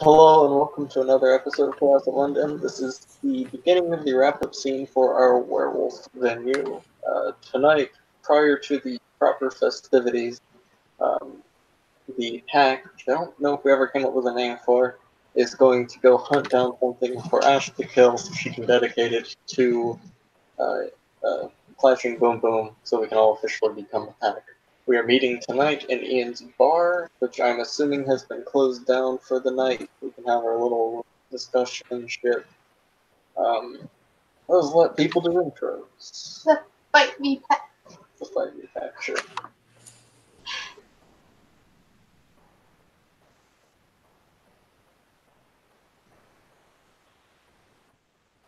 Hello and welcome to another episode of Plaza London. This is the beginning of the wrap-up scene for our werewolf venue. Tonight, prior to the proper festivities, um, the pack, which I don't know if we ever came up with a name for, is going to go hunt down something for Ash to kill so she can dedicate it to uh, Clashing Boom Boom so we can all officially become a pack. We are meeting tonight in Ian's bar, which I'm assuming has been closed down for the night. We can have our little discussion shit. Let's let people do intros. The Fight Me Pack. The Fight Me Pack, sure.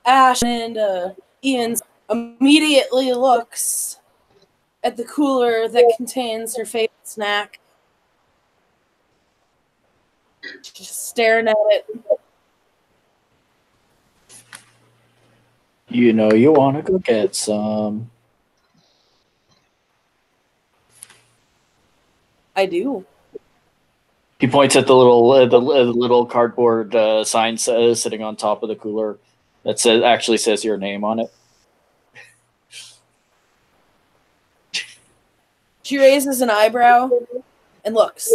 Ash and Ian immediately looks at the cooler that contains her favorite snack. Just staring at it. You know you want to go get some. I do. He points at the little cardboard sign sitting on top of the cooler that says your name on it. She raises an eyebrow and looks.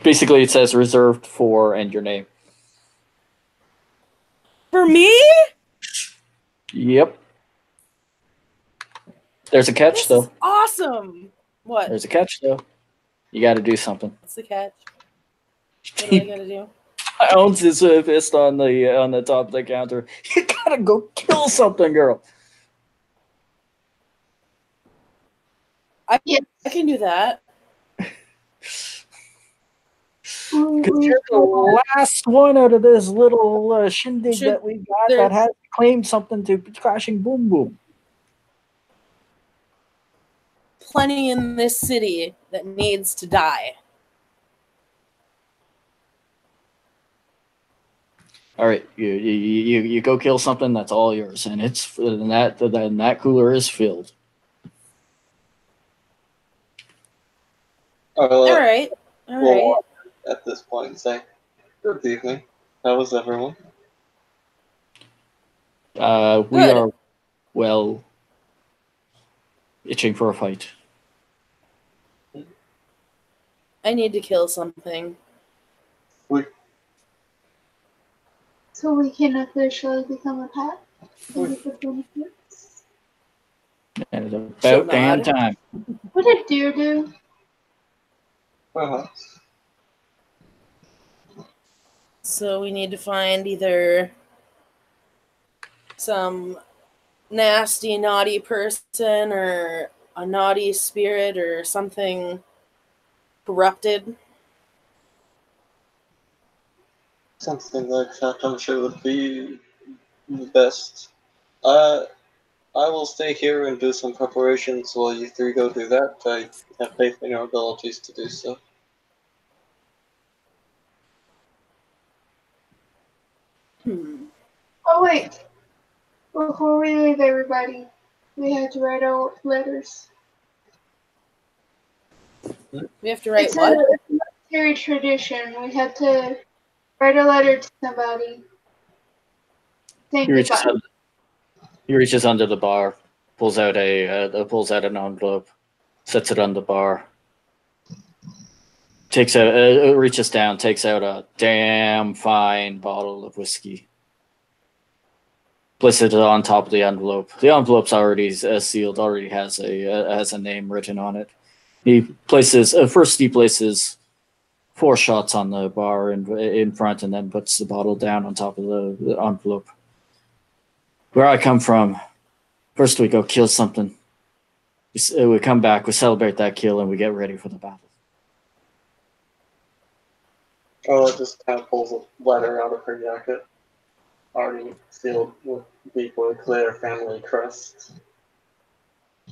Basically, it says reserved for and your name. For me? Yep. There's a catch, This though. is awesome. What? There's a catch, though. You got to do something. What's the catch? What do I gotta do? Pounds his fist on the top of the counter. You gotta go kill something, girl. I can do that. Because you're the last one out of this little shindig that we got that has claimed something to Crashing Boom Boom. Plenty in this city that needs to die. All right, you go kill something. That's all yours, and that cooler is filled. All right. We'll at this point and say, good evening. How is everyone? We Good. are, well, itching for a fight. I need to kill something. So we can officially become a pack. And get the benefits. And it's about damn time. What did Deer do? Uh-huh. So we need to find either some nasty, naughty person or a naughty spirit or something corrupted. Something like that, I'm sure would be the best. I will stay here and do some preparations while you three go do that. I have faith in your abilities to do so. Oh wait. Before we leave everybody, we had to write our letters. We have to write It's what? a military tradition. We had to write a letter to somebody. Saying goodbye. He reaches under the bar, pulls out an envelope, sets it on the bar. Reaches down, takes out a damn fine bottle of whiskey. Places it on top of the envelope. The envelope's already sealed, already has a name written on it. He places 4 shots on the bar in front, and then puts the bottle down on top of the envelope. Where I come from, first we go kill something. We come back, we celebrate that kill, and we get ready for the battle. Oh, it just kind of pulls a letter out of her jacket, already sealed with the Clear family crest.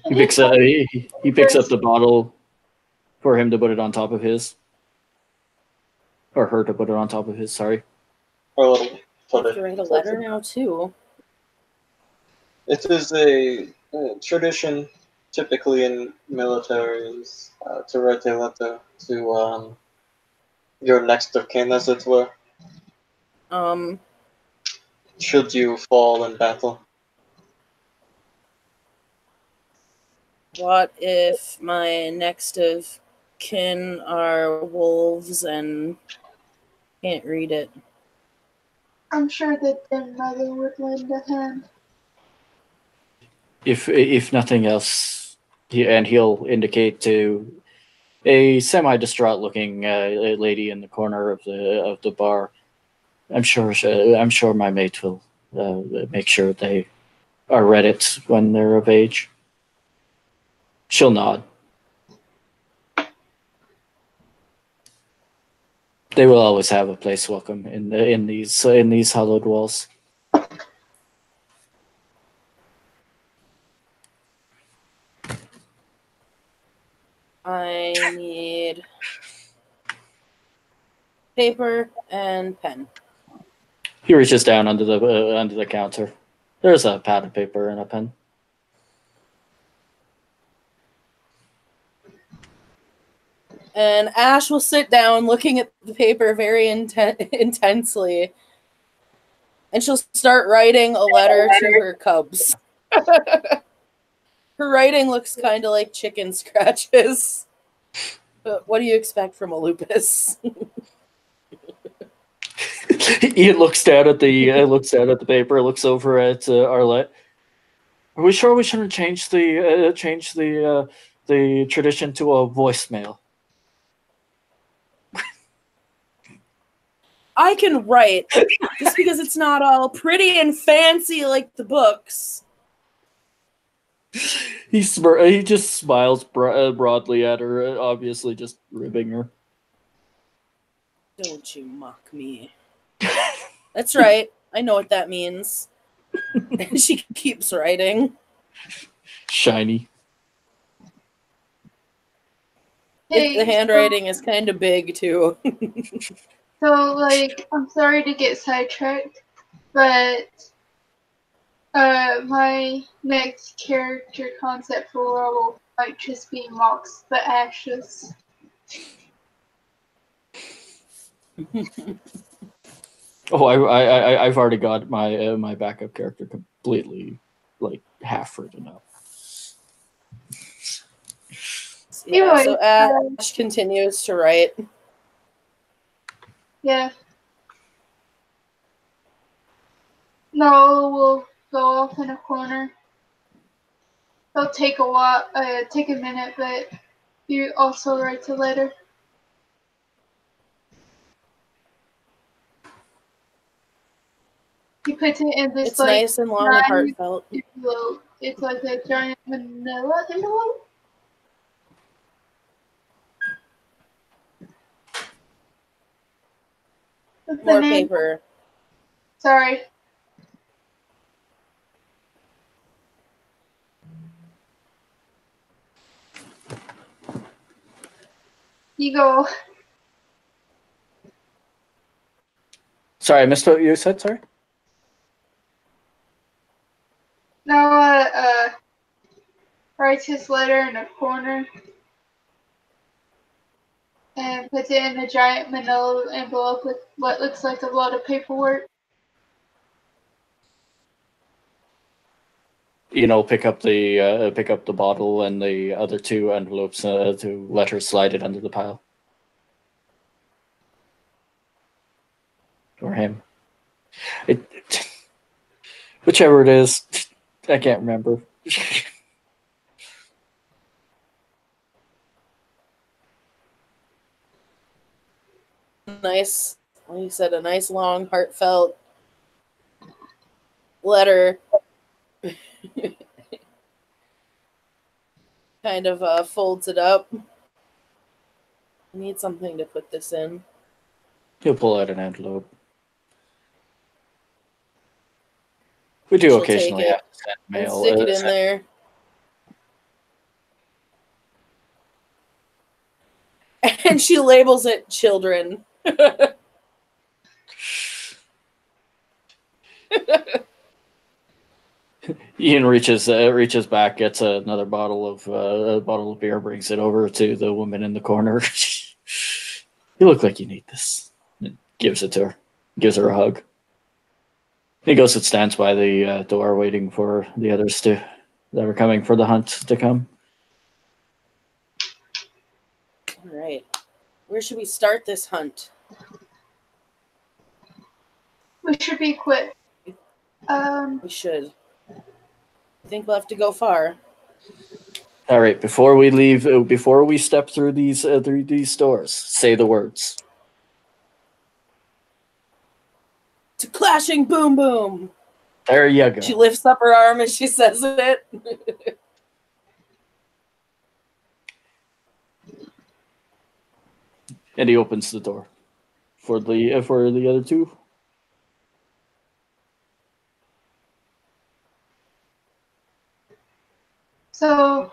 He picks up the bottle for him to put it on top of his, or her to put it on top of his. Sorry. Or I have to write a letter now too. It is a tradition, typically in militaries, to write a letter to Your next of kin, as it were, Um, should you fall in battle. what if my next of kin are wolves and can't read it? I'm sure that their mother would lend a hand. If nothing else, he'll indicate to a semi-distraught looking lady in the corner of the bar. I'm sure my mate will make sure they are read it when they're of age. She'll nod. They will always have a place welcome in these hallowed walls. I need paper and pen. He reaches down under the counter. There's a pad of paper and a pen. And Ash will sit down looking at the paper very intensely. And she'll start writing a letter to her cubs. Her writing looks kind of like chicken scratches. But what do you expect from a lupus? Ian looks down at the paper, looks over at Arlette. Are we sure we shouldn't change the tradition to a voicemail? I can write, just because it's not all pretty and fancy like the books. He just smiles broadly at her, obviously just ribbing her. Don't you mock me. That's right. I know what that means. And she keeps writing. Shiny. Hey, The handwriting is kind of big, too. So, like, I'm sorry to get sidetracked, but my next character concept for Werewolf might just be Mox the Ashes. Oh, I've already got my my backup character completely like half written up. Yeah, so Ash continues to write. Yeah. No, we'll go off in a corner. It'll take a while, take a minute, but you also write a letter. He puts it in this It's nice and long and heartfelt. envelope. It's like a giant manila envelope. What's More the name? paper. Sorry. You go. Sorry, I missed what you said. Sorry. Noah writes his letter in a corner and puts it in a giant manila envelope with what looks like a lot of paperwork. You know, pick up the bottle and the other two envelopes to let her slide it under the pile. Or him. Whichever it is, I can't remember. Nice, like you said, a nice long heartfelt letter. Kind of folds it up. I need something to put this in. He'll pull out an envelope. We do She'll occasionally take it have to send and mail. stick it in there. And she labels it children. Ian reaches back, gets another bottle of beer, brings it over to the woman in the corner. You look like you need this. And gives it to her. Gives her a hug. He goes and stands by the door waiting for the others that are coming for the hunt to come. All right. Where should we start this hunt? We should be quick. We should. I think we'll have to go far. All right, before we leave, before we step through these doors, say the words. To clashing boom boom. There you go. She lifts up her arm as she says it. And he opens the door for the other two. So,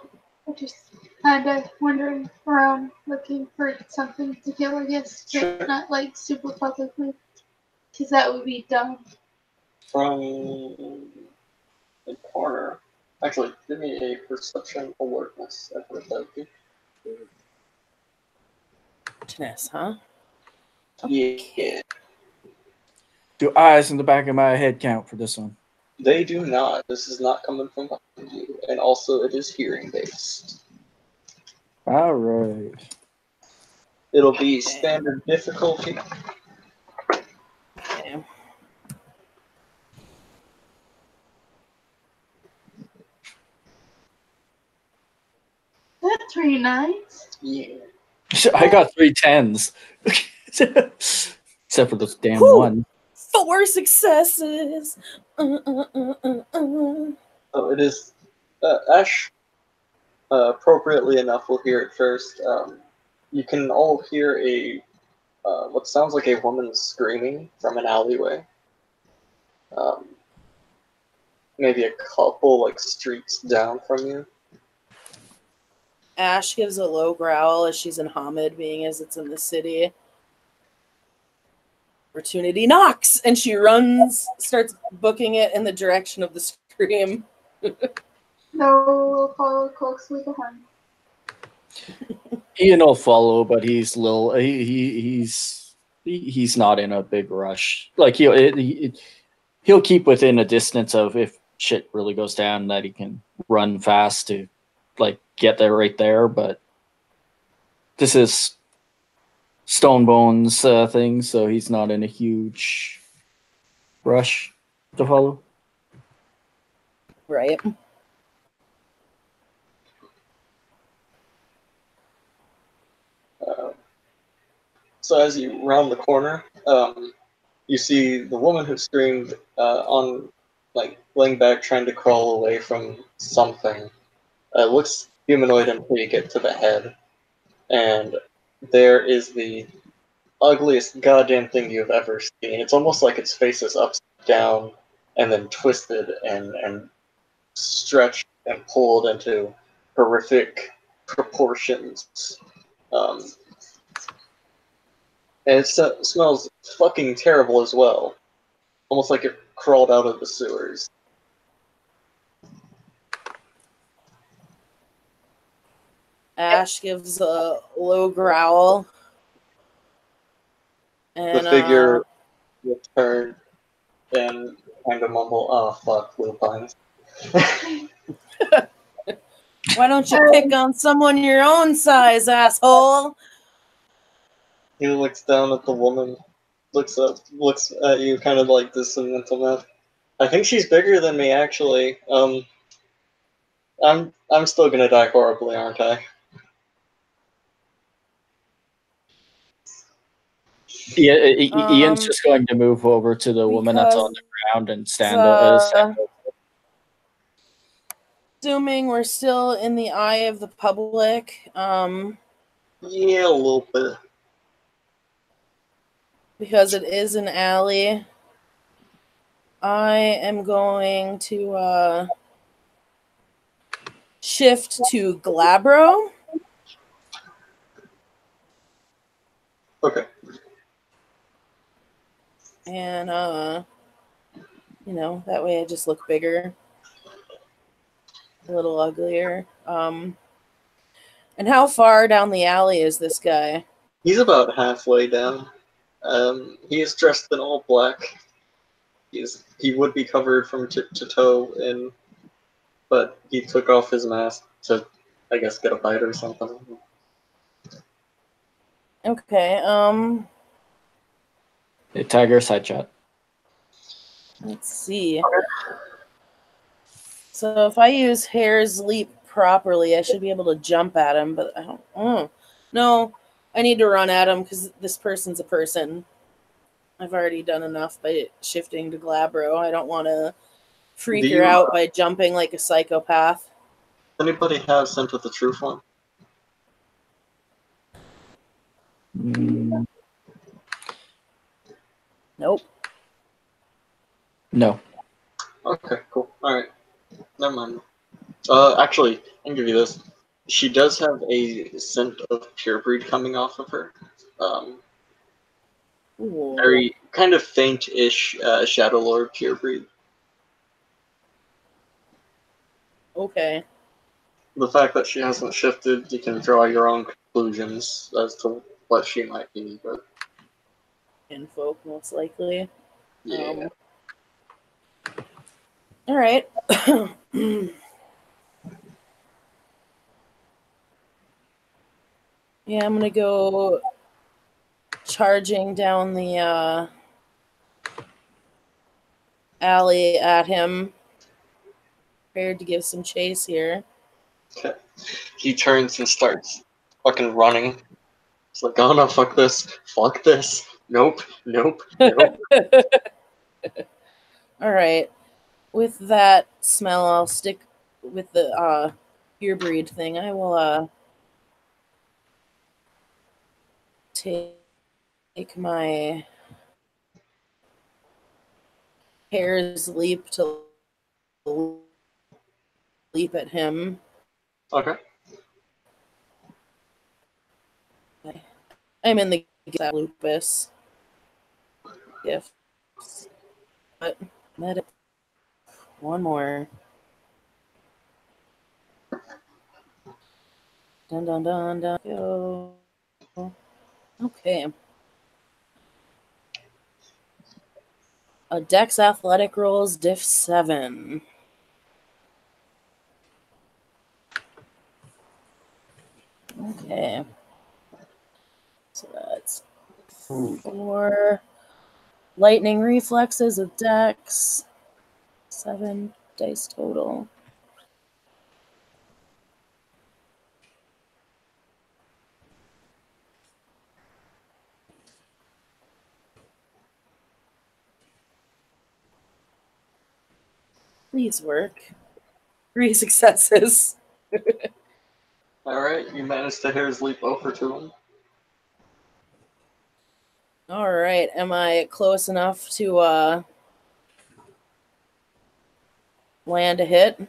I just kind of wandering around looking for something to kill, I guess. Sure. But not like super publicly. Because that would be dumb. From the corner. Actually, give me a perception alertness. I think that would be. Tennis, huh? Yeah. Do eyes in the back of my head count for this one? They do not. This is not coming from behind you. And also, it is hearing based. All right. It'll be standard difficulty. Okay. That 3 9s? Yeah. I got 3 10s. Except for those damn Whew. one. 4 successes. Oh, it is. Ash, appropriately enough, will hear it first. You can all hear what sounds like a woman screaming from an alleyway. Maybe a couple, like, streets down from you. Ash gives a low growl as she's in Hamid, being as it's in the city. Opportunity knocks, and she runs, starts booking it in the direction of the scream. No, we'll follow closely behind. Ian will follow, but he's little. He's not in a big rush. Like he'll keep within a distance of if shit really goes down that he can run fast to like get there right there. But this is Stone Bones thing, so he's not in a huge rush to follow. Right. So as you round the corner, you see the woman who screamed on, like, laying back, trying to crawl away from something. It looks humanoid until you get to the head. And there is the ugliest goddamn thing you've ever seen. It's almost like its face is upside down and then twisted and stretched and pulled into horrific proportions. And it smells fucking terrible as well. Almost like it crawled out of the sewers. Ash gives a low growl. And, The figure will turn and kind of mumble, "Oh fuck, Lupines." why don't you pick on someone your own size, asshole? He looks down at the woman, looks at you, kind of like this in mental math. I think she's bigger than me, actually. I'm still gonna die horribly, aren't I? Yeah, Ian's just going to move over to the woman that's on the ground and stand. Assuming we're still in the eye of the public, Yeah, a little bit. because it is an alley, I am going to shift to Glabro. Okay. And, that way I just look bigger. A little uglier. And how far down the alley is this guy? He's about halfway down. He is dressed in all black. He would be covered from tip to toe but he took off his mask to, I guess, get a bite or something. Okay. Hey, Tiger, side chat. Let's see. So if I use Hare's Leap properly, I should be able to jump at him, but I don't. No, I need to run at him because this person's a person. I've already done enough by shifting to Glabro. I don't want to freak her out by jumping like a psychopath. Anybody have Scent of the True Form? Nope. No. Okay, cool. Alright. Never mind. Actually, I can give you this. She does have a scent of purebreed coming off of her. Very kind of faint-ish Shadow Lord purebreed. Okay. The fact that she hasn't shifted, you can draw your own conclusions as to what she might be, but Infolk, most likely. yeah. All right. Yeah, I'm gonna go charging down the alley at him. Prepared to give some chase here. Okay. He turns and starts fucking running. It's like, oh no, fuck this. Fuck this. Nope. Nope. Nope. All right. With that smell, I'll stick with the purebreed thing. I will take my Hare's Leap to leap at him. Okay. I'm in the lupus gift, but medic. One more. Dun dun dun dun. Go. Okay. A Dex Athletic rolls diff 7. Okay. So that's 4 lightning reflexes of Dex. 7 dice total. Please work. 3 successes. Alright, you managed to Hare's Leap over to him. All right. Am I close enough to land a hit?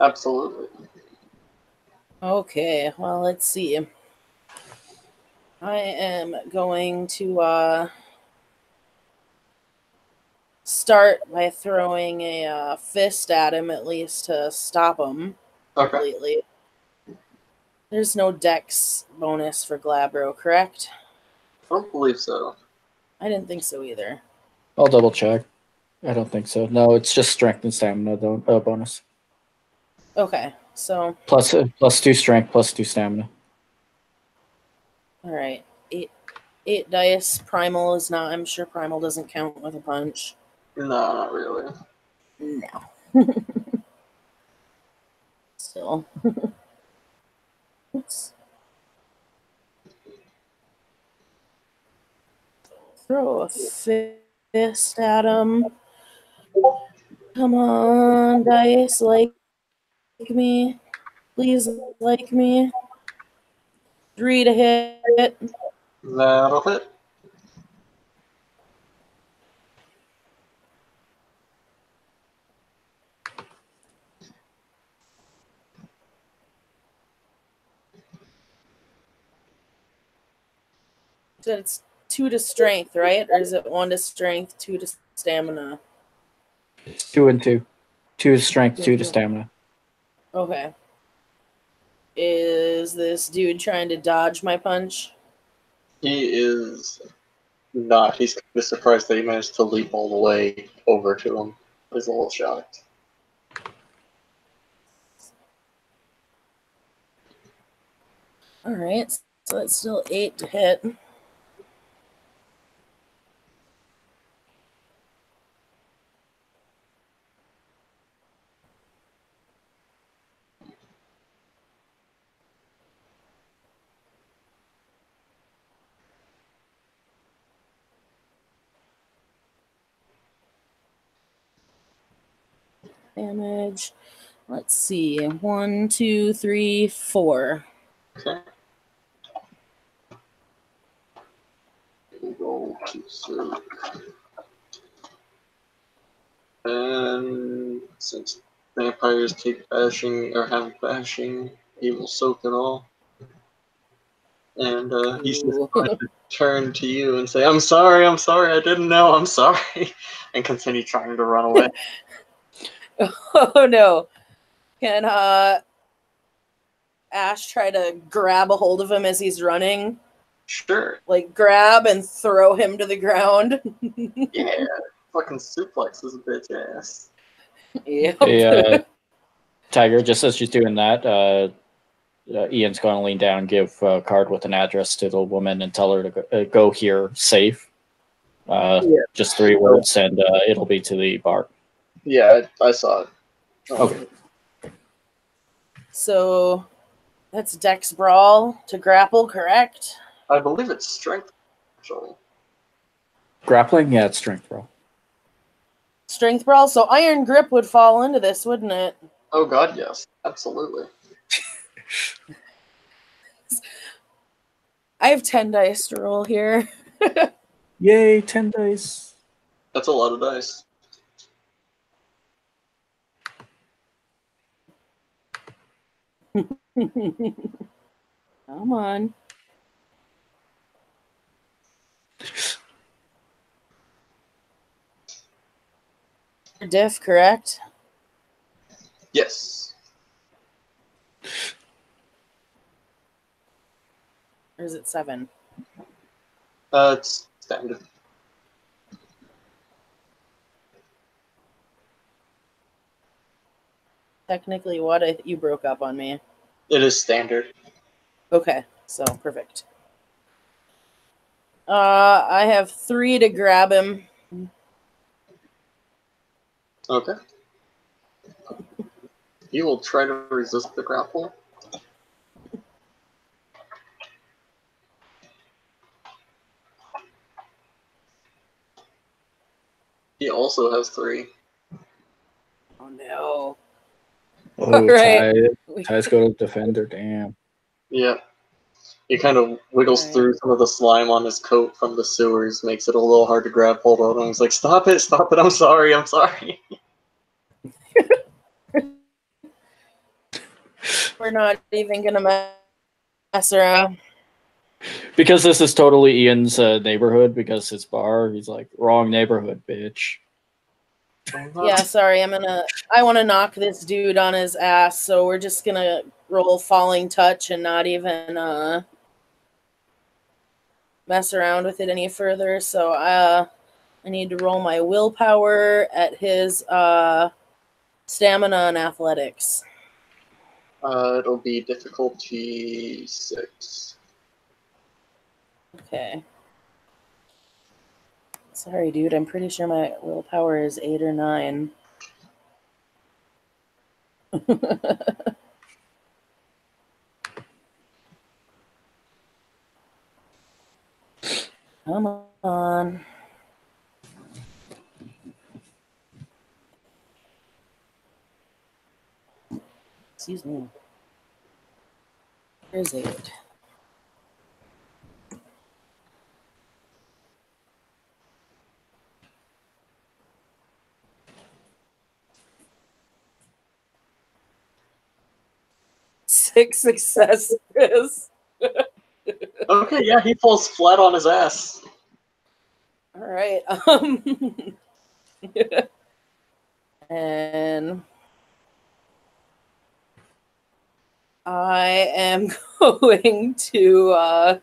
Absolutely. Okay. Well, let's see. I am going to start by throwing a fist at him, at least to stop him completely. There's no dex bonus for Glabro, correct? I don't believe so. I didn't think so either. I'll double check. I don't think so. No, it's just strength and stamina bonus. Okay, so Plus 2 strength, plus 2 stamina. all right, 8 dice. Primal is not. I'm sure primal doesn't count with a punch. No, not really. No. Still. Oops. Throw a fist at him. Come on, dice, like me. Please like me. 3 to hit. That'll hit. So it's 2 to strength, right? Or is it 1 to strength, 2 to stamina? 2 and 2. 2 to strength, 2 to stamina. Okay. Is this dude trying to dodge my punch? He is not. He's kind of surprised that he managed to leap all the way over to him. He's a little shocked. All right, so it's still 8 to hit. Damage. Let's see. 1, 2, 3, 4. Okay. Go to Zerg. And since vampires take bashing or have bashing, he will soak it all. And he's just Ooh. going to turn to you and say, I'm sorry, I didn't know, I'm sorry. And continue trying to run away. Oh no. Can Ash try to grab a hold of him as he's running? Sure. Like grab and throw him to the ground? Yeah. Fucking suplex his bitch ass. Yep. Hey, Tiger, just as she's doing that, Ian's going to lean down, give a card with an address to the woman, and tell her to go here safe. Just 3 words, and it'll be to the bar. Yeah, I saw it. Okay. So that's Dex Brawl to grapple, correct? I believe it's strength, actually. Grappling? Yeah, it's strength, bro. Strength Brawl? So Iron Grip would fall into this, wouldn't it? Oh god, yes. Absolutely. I have 10 dice to roll here. Yay, 10 dice. That's a lot of dice. Come on. Diff, correct? Yes. Or is it 7? It's standard. Technically, what? You broke up on me. It is standard. Okay, so perfect. I have 3 to grab him. Okay. He will try to resist the grapple. He also has 3. Oh no. Oh, Right. Ty's go to defender, damn. Yeah. He kind of wiggles Right. through some of the slime on his coat from the sewers, makes it a little hard to grab hold of him. He's like, stop it, I'm sorry. We're not even gonna mess around. Because this is totally Ian's neighborhood, because it's bar, he's like, wrong neighborhood, bitch. Yeah, sorry, I want to knock this dude on his ass, so we're just gonna roll Falling Touch and not even mess around with it any further. So I need to roll my willpower at his stamina and athletics. It'll be difficulty 6. Okay. Sorry, dude. I'm pretty sure my willpower is 8 or 9. Come on. Excuse me. Where's 8? Six successes. Okay, yeah, he falls flat on his ass. All right. And I am going to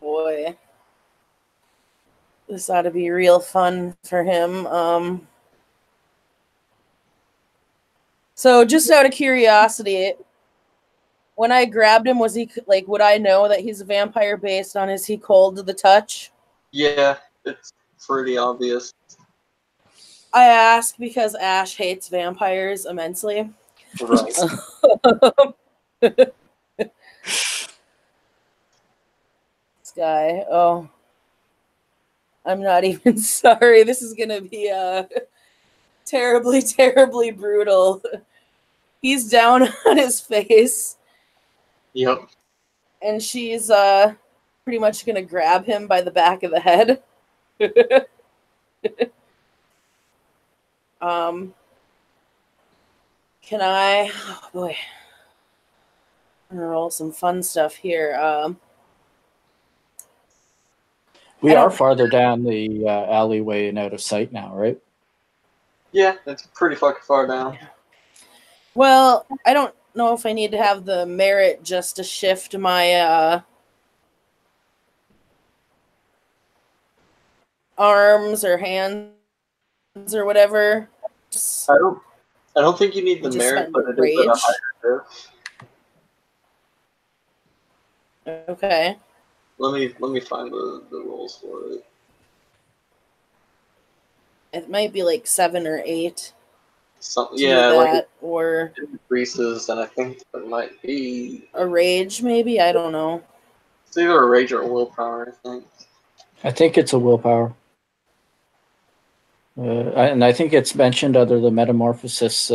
boy. This ought to be real fun for him. So just out of curiosity, when I grabbed him, was he like, would I know that he's a vampire based on is he cold to the touch? Yeah, it's pretty obvious. I ask because Ash hates vampires immensely. Right. This guy, oh, I'm not even sorry. This is gonna be terribly, terribly brutal. He's down on his face, Yep. and she's pretty much gonna grab him by the back of the head. Can I? Oh boy, I'm gonna roll some fun stuff here. We I are don't- farther down the alleyway and out of sight now, right? Yeah, it's pretty fucking far down. Well, I don't know if I need to have the merit just to shift my arms or hands or whatever. I don't think you need the Just merit, spend but it is at a rage. higher diff. Okay. Let me find the rules for it. It might be like 7 or 8 Some, to yeah, do like that, or it increases, and I think it might be a rage, maybe. I don't know. it's either a rage or a willpower. I think. I think it's a willpower. And I think it's mentioned under the metamorphosis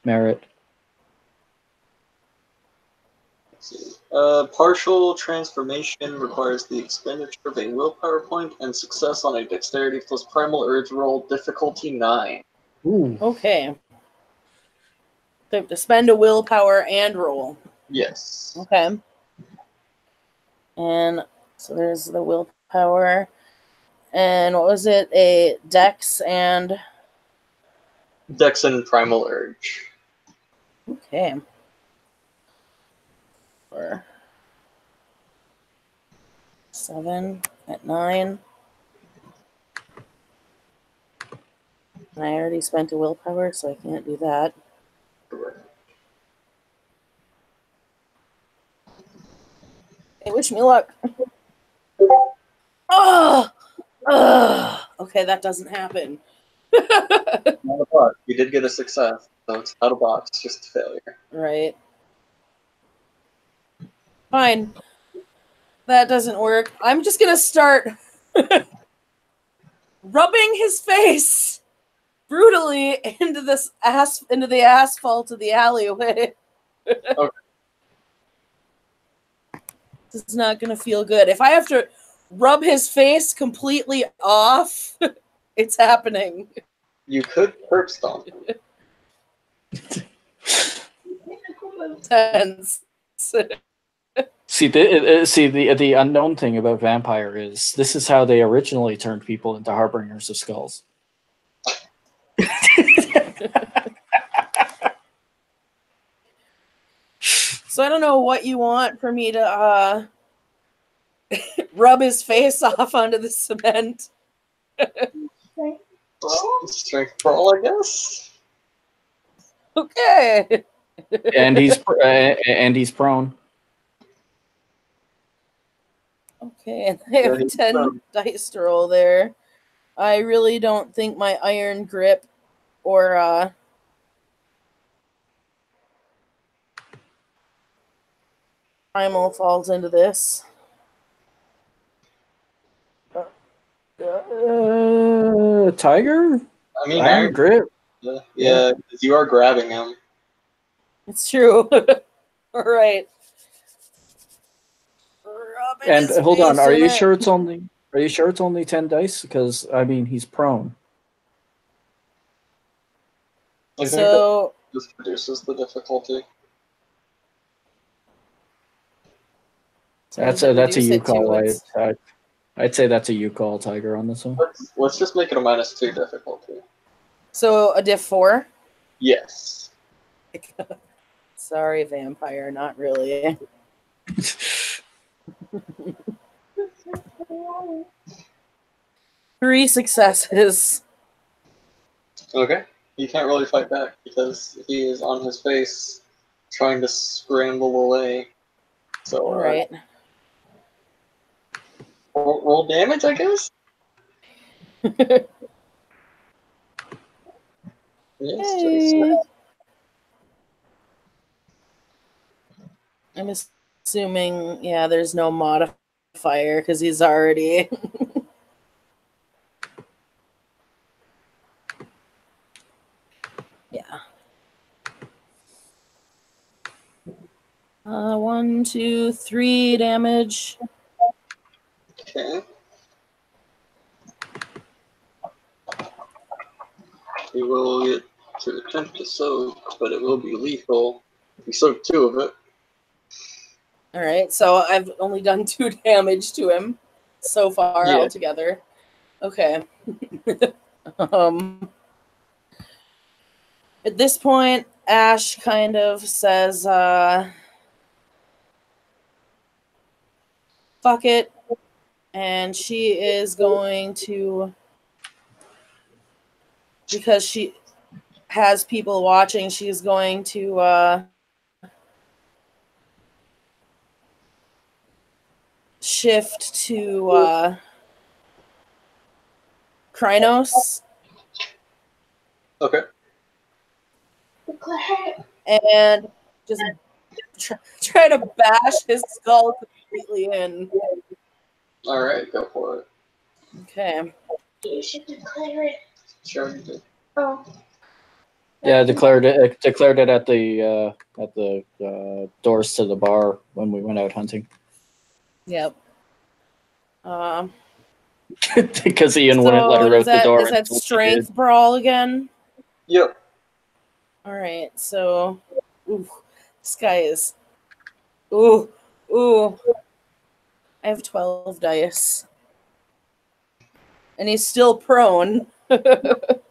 merit. Let's see. Partial transformation requires the expenditure of a willpower point and success on a dexterity plus primal urge roll, difficulty 9. Ooh. Okay. So I have to spend a willpower and roll. Yes. Okay. And so there's the willpower. And what was it? A dex and... Dex and primal urge. Okay. For 7 at 9. And I already spent a willpower, so I can't do that. Correct. Hey, wish me luck. Oh! Ugh. Okay, that doesn't happen. Not a box. You did get a success, so it's not a box, just a failure. Right. Fine. That doesn't work. I'm just gonna start rubbing his face brutally into the asphalt of the alleyway. Okay. This is not gonna feel good. If I have to rub his face completely off, it's happening. You could curb stomp. Tense. See, the unknown thing about vampire is this is how they originally turned people into harbingers of skulls. So I don't know what you want for me to rub his face off onto the cement. Well, strength roll, I guess. Okay. And he's prone. Okay, and I have Yeah, 10 dice to roll there. I really don't think my iron grip or primal falls into this. Tiger? I mean, Iron grip? yeah, 'cause you are grabbing him. It's true. All right. Rubbing And his hold on, face are in you it. sure it's only 10 dice? Because I mean he's prone. I think So that just reduces the difficulty. That's does it a reduce you it to call. its- I'd say that's a you call, Tiger, on this one. Let's just make it a -2 difficulty. So a diff 4? Yes. Sorry, vampire, not really. 3 successes. Okay. He can't really fight back because he is on his face trying to scramble away. So, All right. roll damage, I guess? Yes, Hey. I'm assuming, yeah, there's no modifier because he's already. Yeah. 1, 2, 3 damage. Okay. He will get to attempt to soak, but it will be lethal. He soaked 2 of it. All right, so I've only done 2 damage to him so far Yeah. altogether. Okay. um, at this point, Ash kind of says, fuck it. And she is going to, because she has people watching, she's going to shift to Krynos Okay. and just try to bash his skull completely in. Alright, go for it. Okay. You should declare it. Sure you did. Oh. Yeah, I declared it at the doors to the bar when we went out hunting. Yep. Because Ian wouldn't let her out the door. Is that until she strength did. brawl again? Yep. All right. So, ooh, this guy is. Ooh. I have 12 dice, and he's still prone. But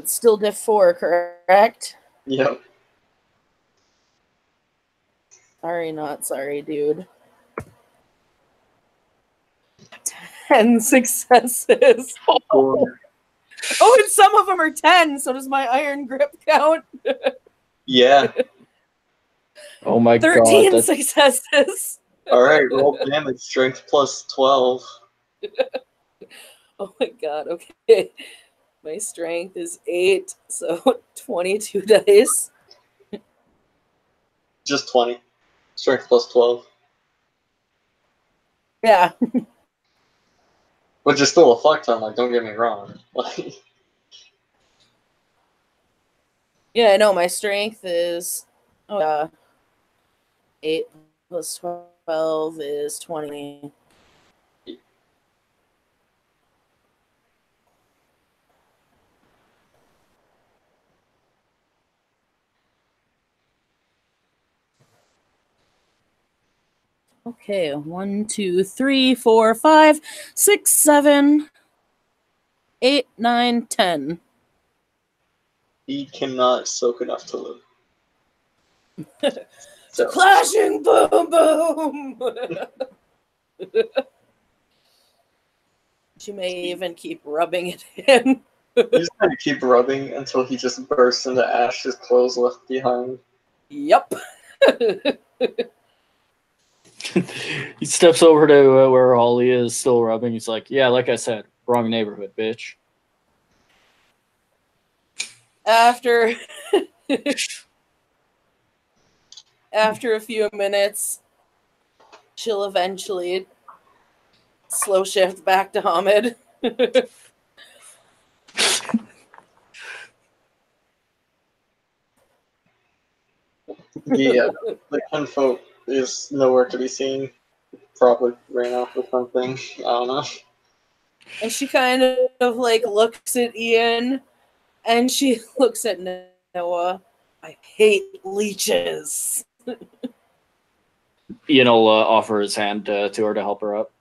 still diff 4, correct? Yep. Sorry, not sorry, dude. 10 successes. Oh, and some of them are 10, so does my iron grip count? Yeah. Oh my 13 god! successes. Alright, roll damage. Strength plus 12. Oh my god, okay. My strength is 8, so 22 dice. Just 20. Strength plus 12. Yeah. Which is still a fuck ton, like, don't get me wrong. Like, Yeah, I know. My strength is 8 plus 12 is 20. Okay, 1, 2, 3, 4, 5, 6, 7, 8, 9, 10. he cannot soak enough to live. So, Clashing boom boom! She may even keep rubbing it in. he's gonna keep rubbing until he just bursts into Ash's clothes left behind. Yup. He steps over to where Holly is still rubbing. He's like, "Yeah, like I said, wrong neighborhood, bitch." After a few minutes, she'll eventually slow shift back to Hamid. Yeah, the kinfolk is nowhere to be seen. Probably ran off with something. I don't know. And she kind of like looks at Ian and she looks at Noah. I hate leeches. Ian will offer his hand to her to help her up.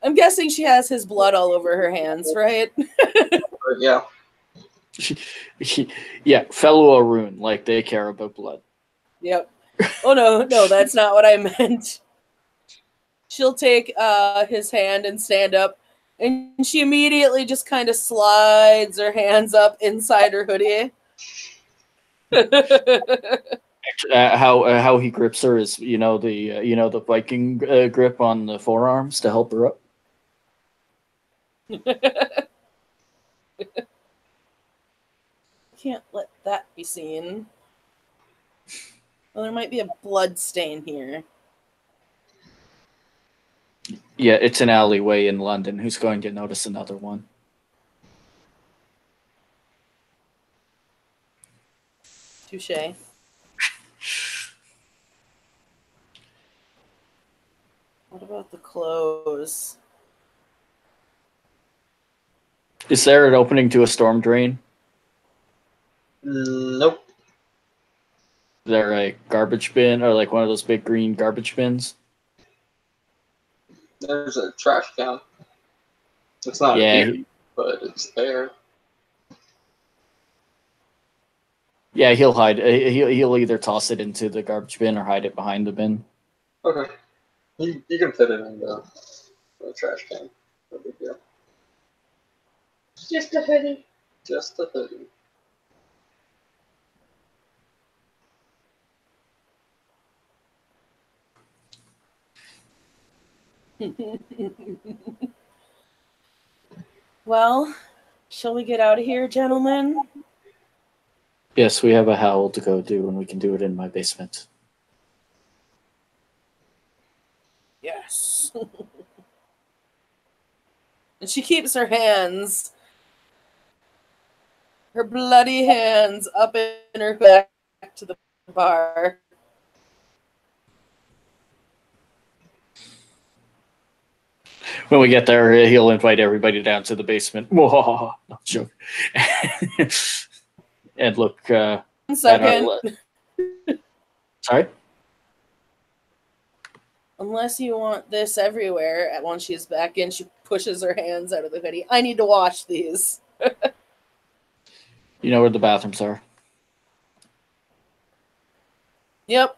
I'm guessing she has his blood all over her hands, right? But yeah. Yeah, fellow Arun, like they care about blood. Yep. Oh no, that's not what I meant. She'll take his hand and stand up, and she immediately just kind of slides her hands up inside her hoodie. How he grips her is the Viking grip on the forearms to help her up. Can't let that be seen. Well, there might be a blood stain here. Yeah, it's an alleyway in London. Who's going to notice another one? Touche. What about the clothes? Is there an opening to a storm drain? Nope. Is there a garbage bin or like one of those big green garbage bins? There's a trash can. It's not here, but it's there. Yeah, he'll hide. He'll either toss it into the garbage bin or hide it behind the bin. Okay. You can fit it in the trash can. No big deal. Just a hoodie. Just a hoodie. Well, shall we get out of here, gentlemen? Yes, we have a howl to go do, and we can do it in my basement. Yes. And she keeps her hands, her bloody hands, up in her back to the bar. When we get there, he'll invite everybody down to the basement. Whoa, no joke. And look. 1 second. Sorry. Unless you want this everywhere, once she's back in, she pushes her hands out of the hoodie. I need to wash these. You know where the bathrooms are. Yep.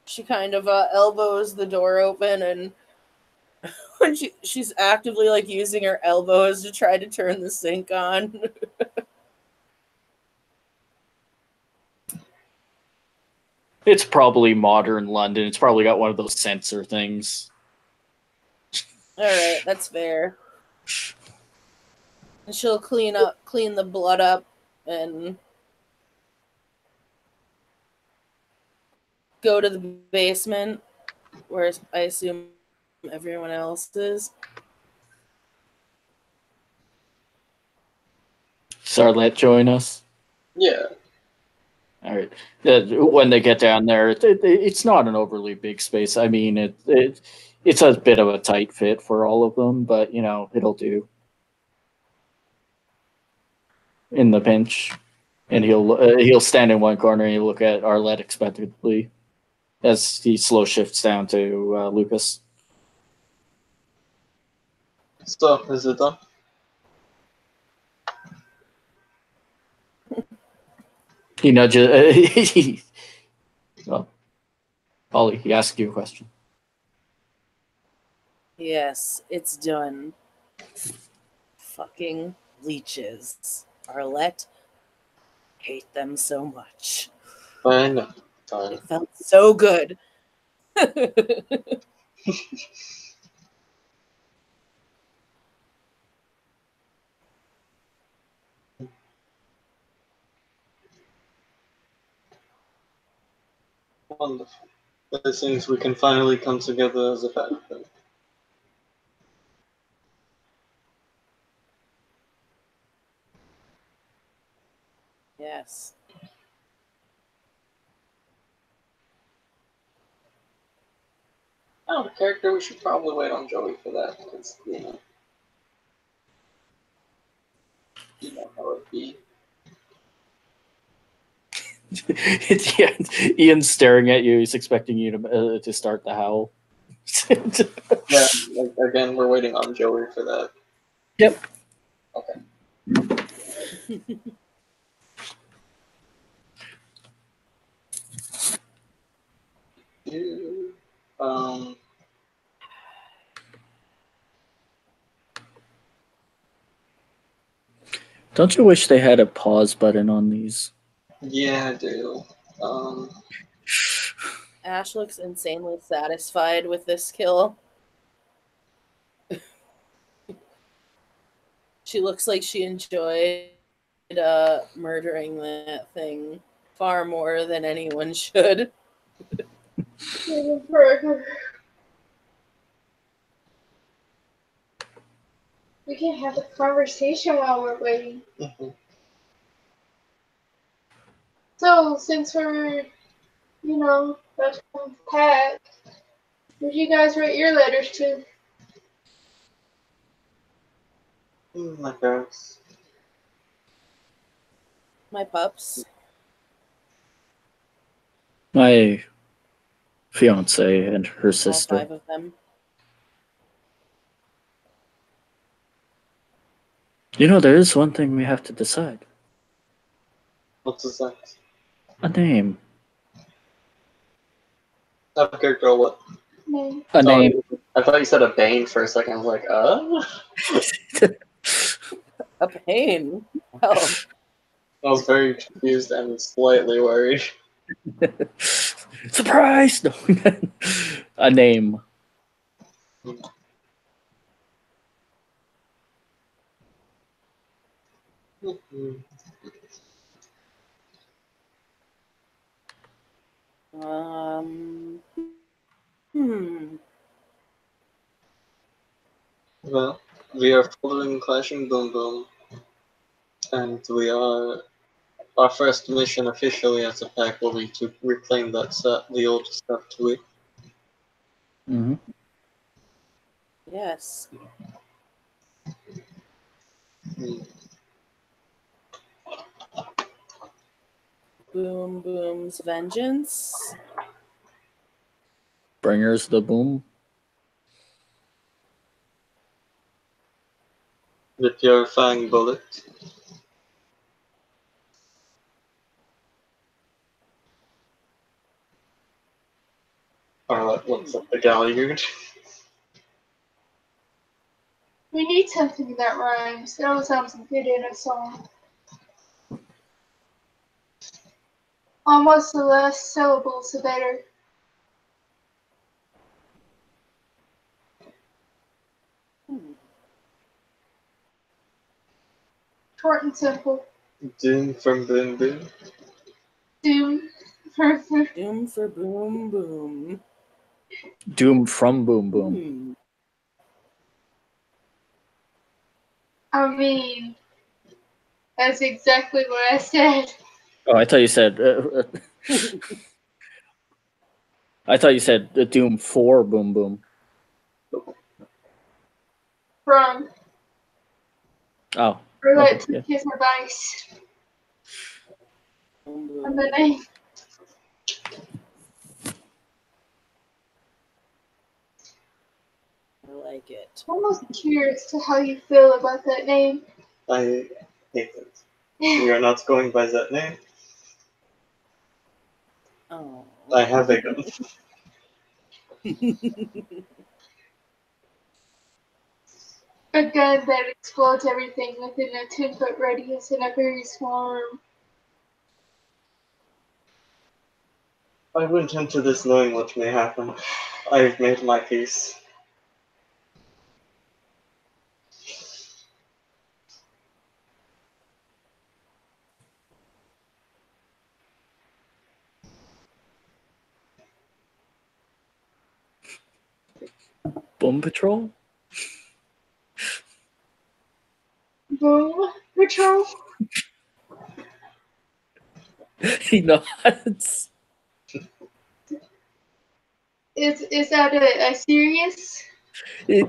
She kind of elbows the door open, and when she's actively like using her elbows to try to turn the sink on. It's probably modern London. It's probably got one of those sensor things. All right, that's fair. And she'll clean the blood up, and go to the basement, where I assume everyone else is. Sarlette join us. Yeah. All right. When they get down there, it's not an overly big space. I mean, it's a bit of a tight fit for all of them, but it'll do. In the pinch, and he'll stand in one corner and he'll look at Arlette expectantly as he slow shifts down to Lucas. So, is it done? He nudges. Well, Ollie, he asked you a question. Yes, it's done. Fucking leeches. Arlette, hate them so much. Fine. It felt so good. Wonderful. It seems we can finally come together as a family. Yes. Out of character, we should probably wait on Joey for that, because, you know how it'd be. Ian's staring at you. He's expecting you to start the howl. Yeah, again, we're waiting on Joey for that. Yep. Okay. Um, Don't you wish they had a pause button on these? yeah, I do. Ash looks insanely satisfied with this kill. She looks like she enjoyed murdering that thing far more than anyone should. We can have a conversation while we're waiting. Mhm. So, since we're, about to come pack, would you guys write your letters to? My parents. My pups. My fiance and her All sister. 5 of them. You know, there is one thing we have to decide. What's his name? A name. Okay, girl, what? No. A name. I thought you said a Bane for a second. I was like, A pain. Well, I was very confused and slightly worried. Surprise! No. A name. hmm. Well, we are following Clashing Boom Boom, and we are. Our first mission officially as a pack will be to reclaim that set, the old statuary. Mm-hmm. Yes. Boom Boom's vengeance. Bringers the boom. The purifying bullet. Or what's up, the Galliard? We need something that rhymes. That always sounds good in a song. Almost the less syllables, the better. Short and simple. Doom from Boom Boom. Doom. Doom for Boom Boom. Doom from Boom Boom. I mean, that's exactly what I said. Oh, I thought you said. I thought you said Doom for Boom Boom. From. Oh. Or Okay, like yeah. his advice. Boom Boom. And the name. I like it. I'm almost curious to how you feel about that name. I hate it. We are not going by that name. Oh. I have a gun. A gun that explodes everything within a 10-foot radius in a very small room. I went into this knowing what may happen. I've made my peace. Boom Patrol? Boom Patrol? He nods. Is that a serious? He's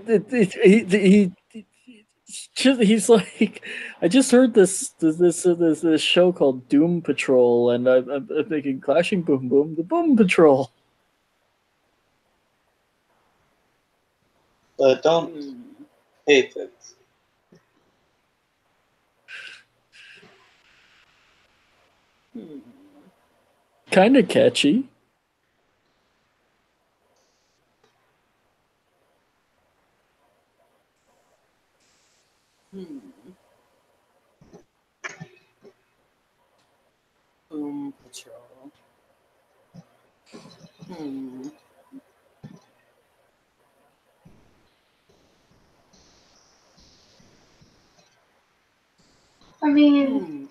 like, I just heard this show called Doom Patrol, and I'm thinking Clashing Boom Boom, the Boom Patrol. Don't hate it. Hmm. Kind of catchy. Hmm. Boom Patrol. Hmm. I mean, Hmm.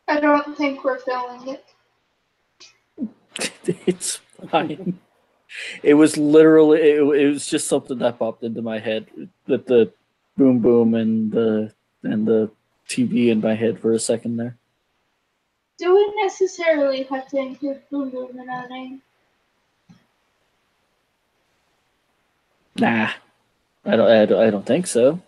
I don't think we're filming it. It's fine. It was literally it was just something that popped into my head with the boom boom and the TV in my head for a second there. Do we necessarily have to include Boom Boom in our name? Nah, I don't think so.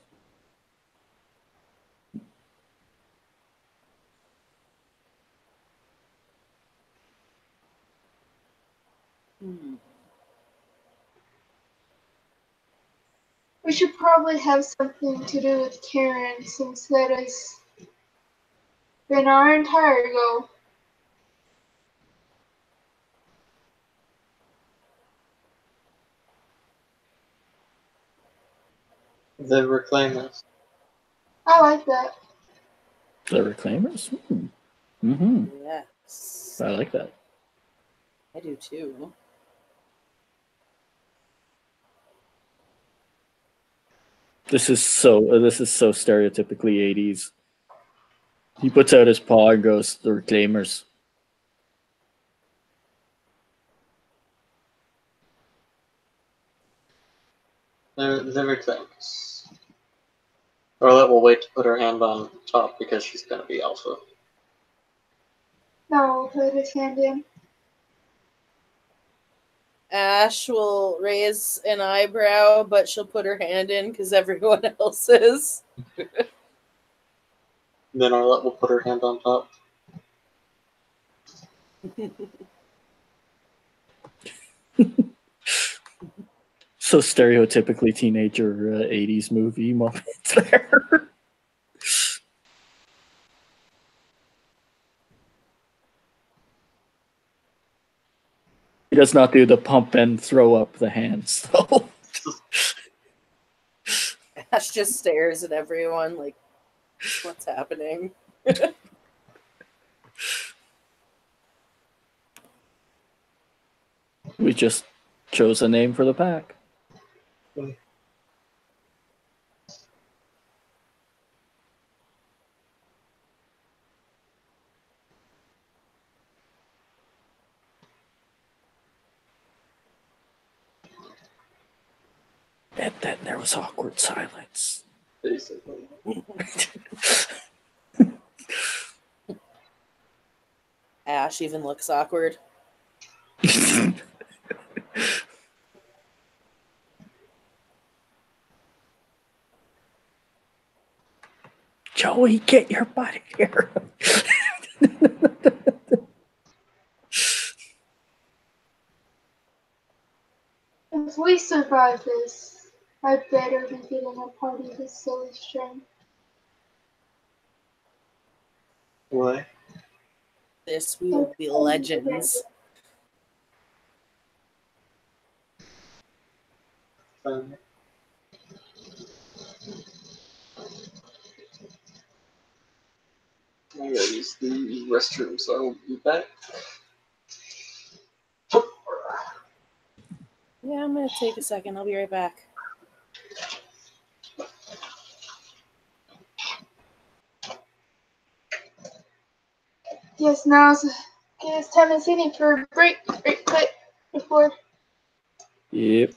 Hmm. We should probably have something to do with Karen, since that has been our entire goal. The Reclaimers. I like that. The Reclaimers. Mm-hmm. Yes. I like that. I do too. This is so stereotypically 80s. He puts out his paw and goes, "The Reclaimers." The Reclaimers. Orlette will wait to put her hand on top because she's gonna be alpha. No, put his hand in. Ash will raise an eyebrow, but she'll put her hand in because everyone else is. Then Orlette will put her hand on top. So stereotypically teenager 80s movie moments there. He does not do the pump and throw up the hands, though. Ash just stares at everyone like, what's happening? We just chose a name for the pack. And then there was awkward silence. Basically. Ash even looks awkward. Joey, get your butt here. If we survive this, I better be giving a party this silly string. Why? This, we will be legends. I gotta use the restroom, so I'll be back. Yeah, I'm gonna take a second. I'll be right back. Yes, now's it's time and sitting for a break right quick before. Yep.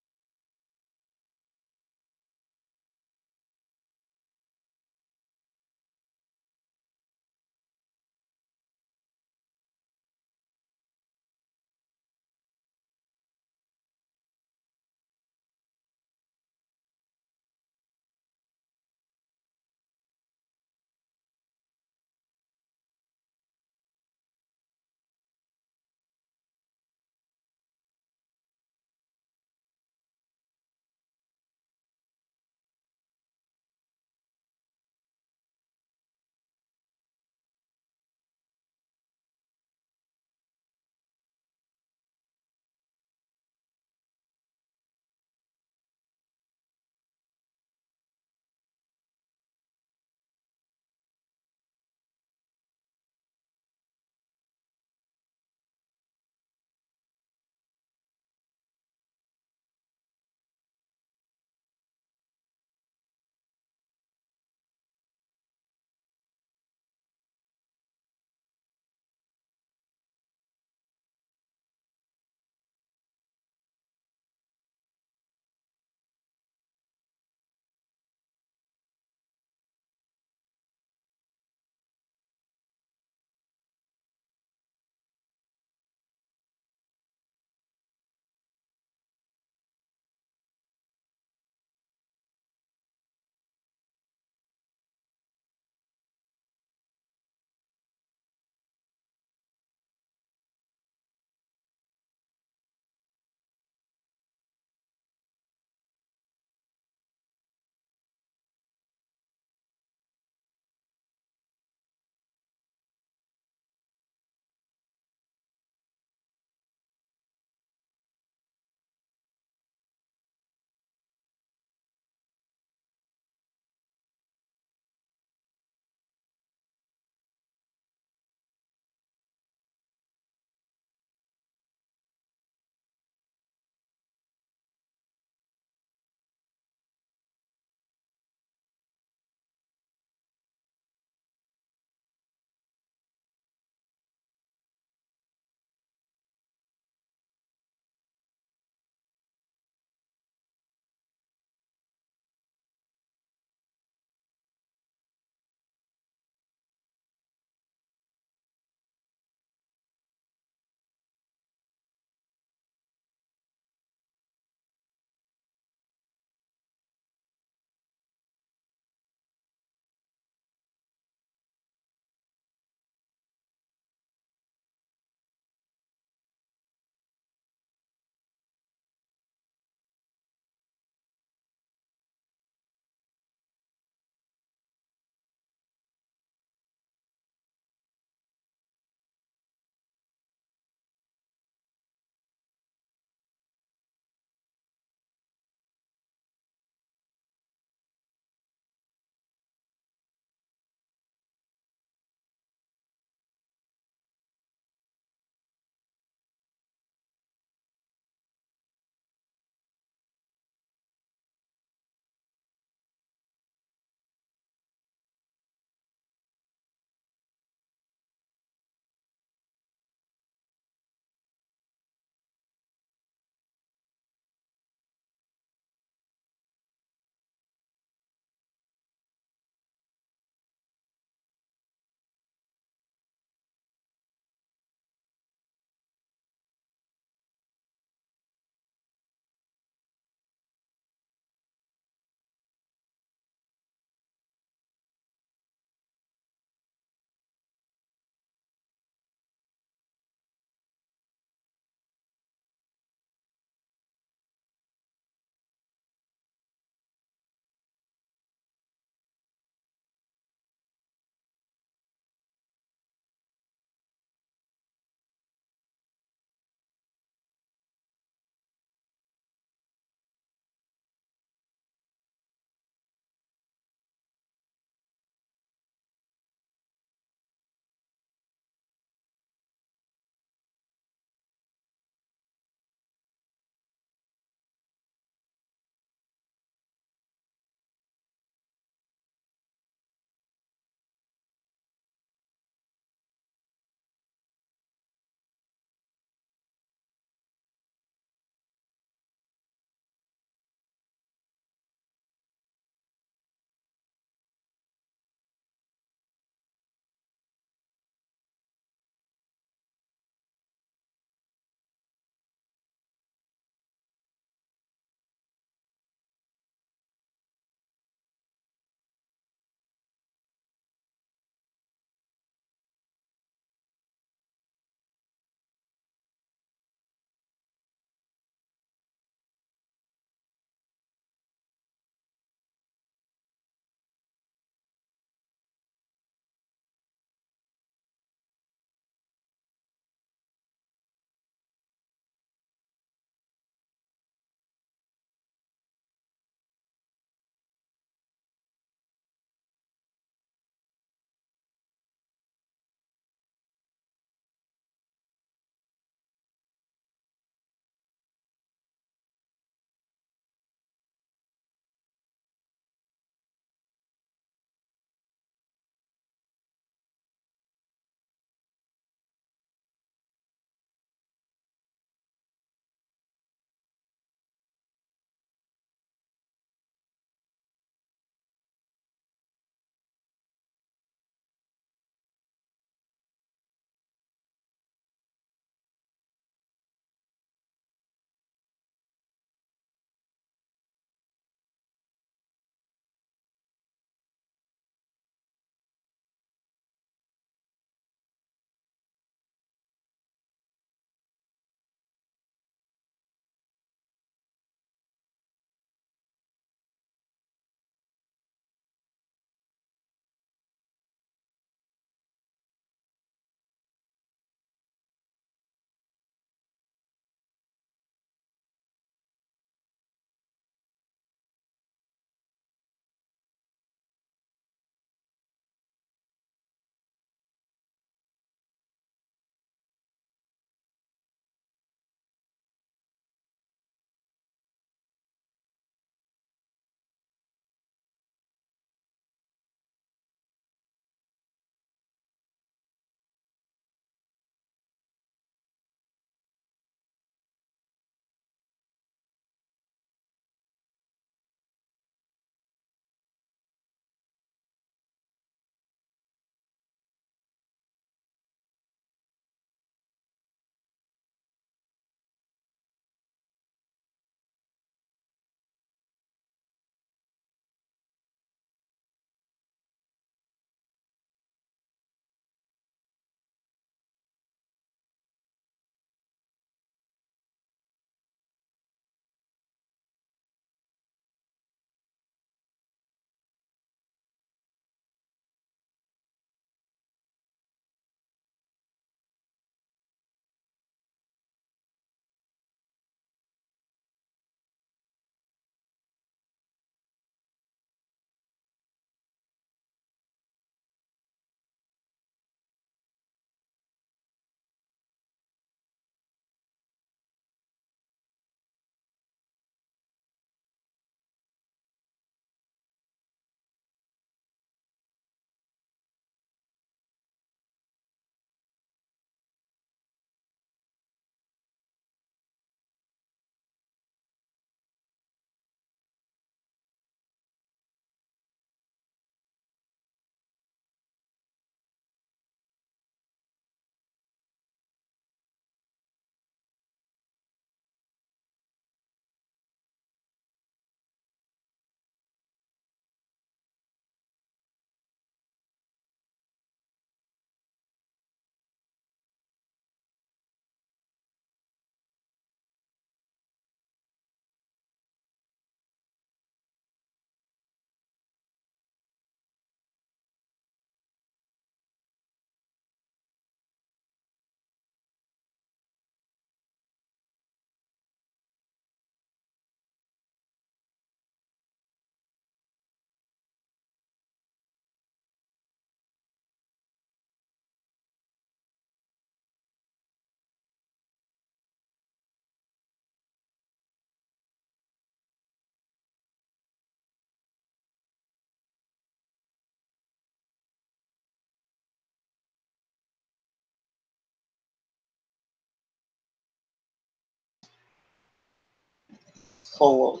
Hello.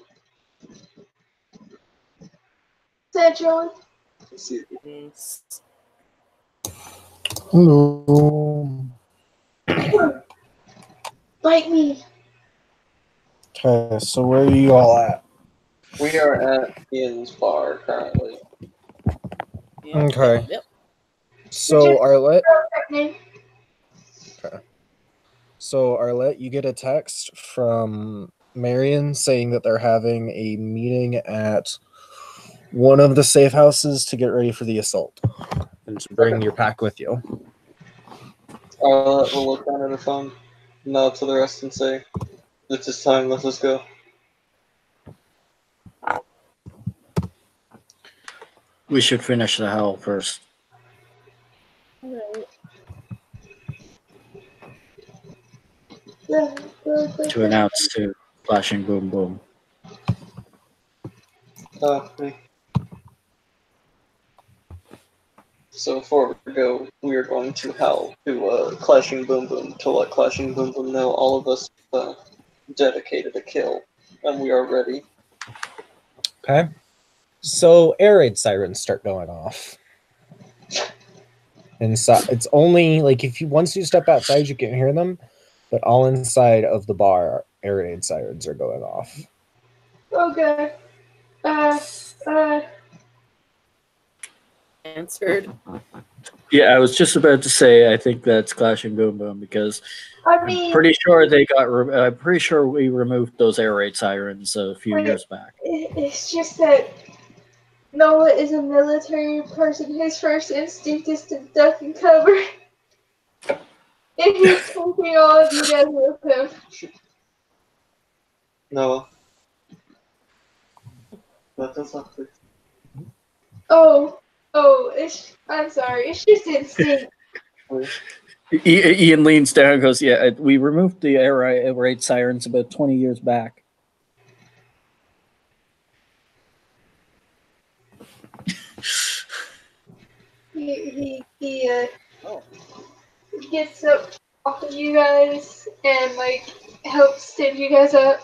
Is that Joey? Let's see. Hello. Bite me. Okay, so where are you all at? We are at Ian's bar currently. Yep, Okay. Yep. So Arlette, Name? you get a text from Marion saying that they're having a meeting at one of the safe houses to get ready for the assault, and to bring your pack with you. We'll look down at her phone, nod to the rest, and say, "It's his time. Let us go." We should finish the hell first to announce to Flashing Boom Boom. Okay. So before we go, we are going to Hell to Clashing Boom Boom to let Clashing Boom Boom know all of us dedicated a kill, and we are ready. Okay. So air raid sirens start going off. Inside, it's only like if you once you step outside, you can hear them, but all inside of the bar, air raid sirens are going off. Okay. Answered. Yeah, I was just about to say I think that's Clashing Boom Boom because I I'm mean, pretty sure they got. I'm pretty sure we removed those air raid sirens a few Wait. years back. it's just that Noah is a military person. His first instinct is to duck and cover. And he's taking all of you guys with him. Noah. That does not fit. I'm sorry. It's just instinct. Ian leans down and goes, "Yeah, we removed the air raid sirens about 20 years back." He gets up off of you guys and like helps stand you guys up.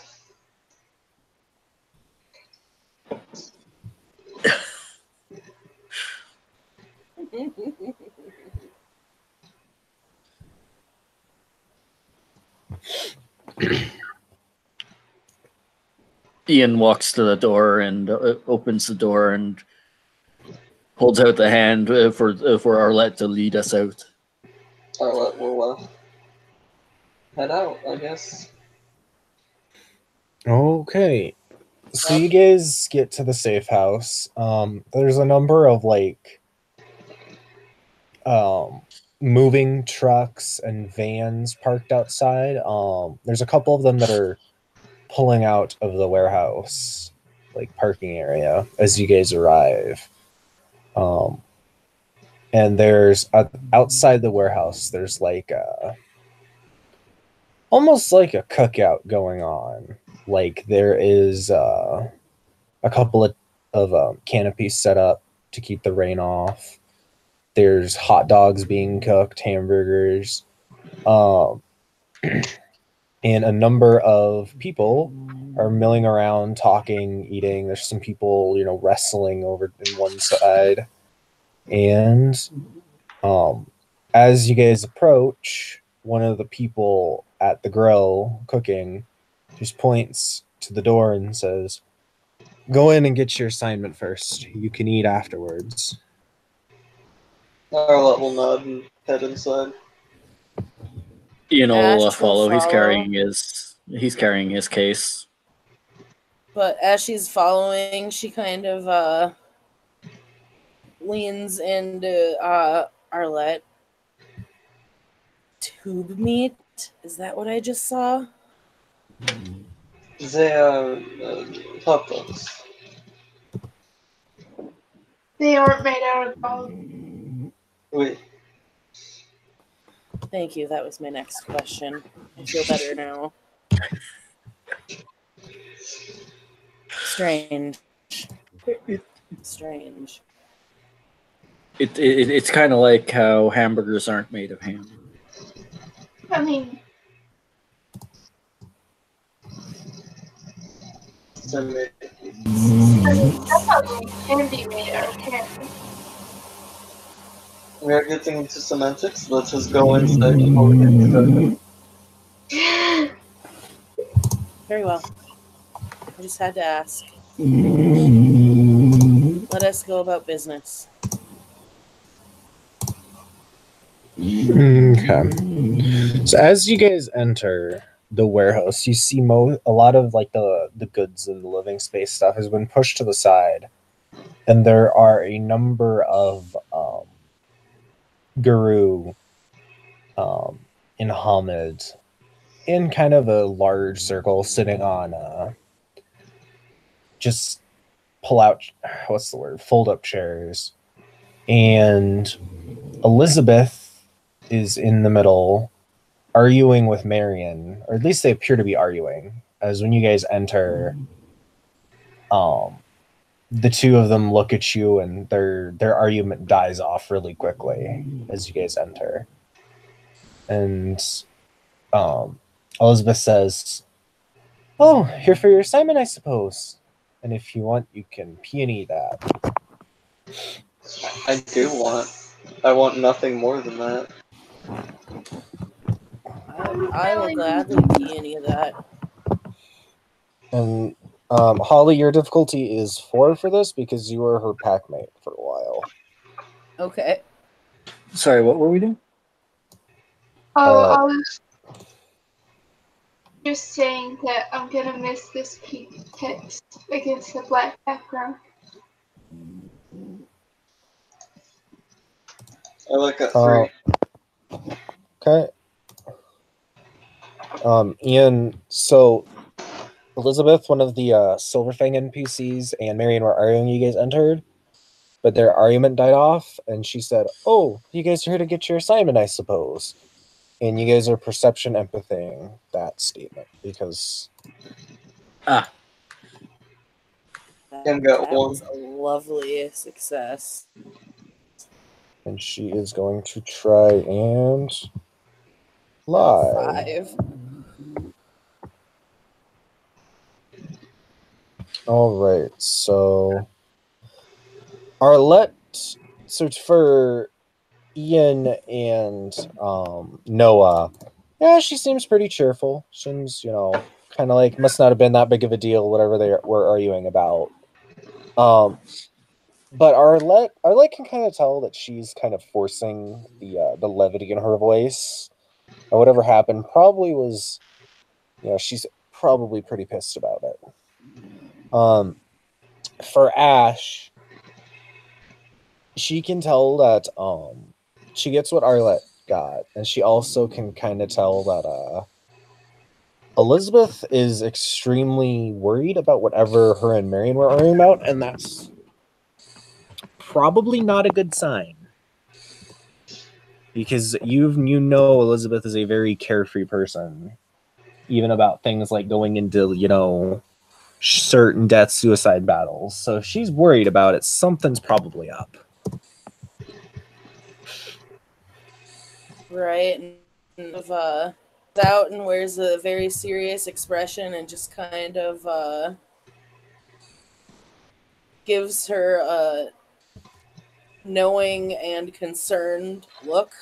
Ian walks to the door and opens the door and holds out the hand for Arlette to lead us out. Alright, we'll head out, I guess. Okay. So you guys get to the safe house. There's a number of like moving trucks and vans parked outside. There's a couple of them that are pulling out of the warehouse, like parking area, as you guys arrive. And there's outside the warehouse, there's like almost like a cookout going on. Like there is a couple of canopies set up to keep the rain off. There's hot dogs being cooked, hamburgers, and a number of people are milling around, talking, eating. There's some people, wrestling over in one side. And as you guys approach, one of the people at the grill cooking just points to the door and says, "Go in and get your assignment first. You can eat afterwards." Arlette will nod and head inside. Ian will Ash will follow. He's follow. carrying his case. But as she's following, she kind of leans into Arlette. Tube meat? Is that what I just saw? They are hot dogs. They aren't made out of bone. Wait, Thank you. That was my next question. I feel better now. Strange. Strange. It's kind of like how hamburgers aren't made of ham. I mean, Semi. That's how candy made our candy. We are getting into semantics. Let's just go inside before we get started. Very well. I just had to ask. Let us go about business. Okay. So as you guys enter the warehouse, you see a lot of like the goods and the living space stuff has been pushed to the side, and there are a number of Guru and Hamid in kind of a large circle sitting on just fold up chairs, and Elizabeth is in the middle arguing with Marion, or at least they appear to be arguing, as when you guys enter, the two of them look at you and their argument dies off really quickly as you guys enter. And Elizabeth says, "Oh, here for your assignment, I suppose. And if you want, you can peony that." I do want. I want nothing more than that. I will gladly be any of that. And Holly, your difficulty is 4 for this because you were her packmate for a while. Okay. Sorry, what were we doing? Oh, I was just saying that I'm gonna miss this pink text against the black background. I like a 3. Okay. Ian, so Elizabeth, one of the Silverfang NPCs, and Marion were arguing. You guys entered, but their argument died off, and she said, "Oh, you guys are here to get your assignment, I suppose." And you guys are perception empathing that statement because Kim got That 1. was a lovely success. and she is going to try and lie. 5. All right, so Arlette, so for Ian and Noah, yeah, she seems pretty cheerful. Seems, kind of like must not have been that big of a deal, whatever they were arguing about. But Arlette can kind of tell that she's kind of forcing the levity in her voice. And whatever happened probably was, she's probably pretty pissed about it. For Ash, she can tell that she gets what Arlette got, and she also can kind of tell that Elizabeth is extremely worried about whatever her and Marion were arguing about, and that's probably not a good sign. Because Elizabeth is a very carefree person, even about things like going into, certain death suicide battles. So if she's worried about it, something's probably up. Right. And out and wears a very serious expression and just kind of gives her a knowing and concerned look.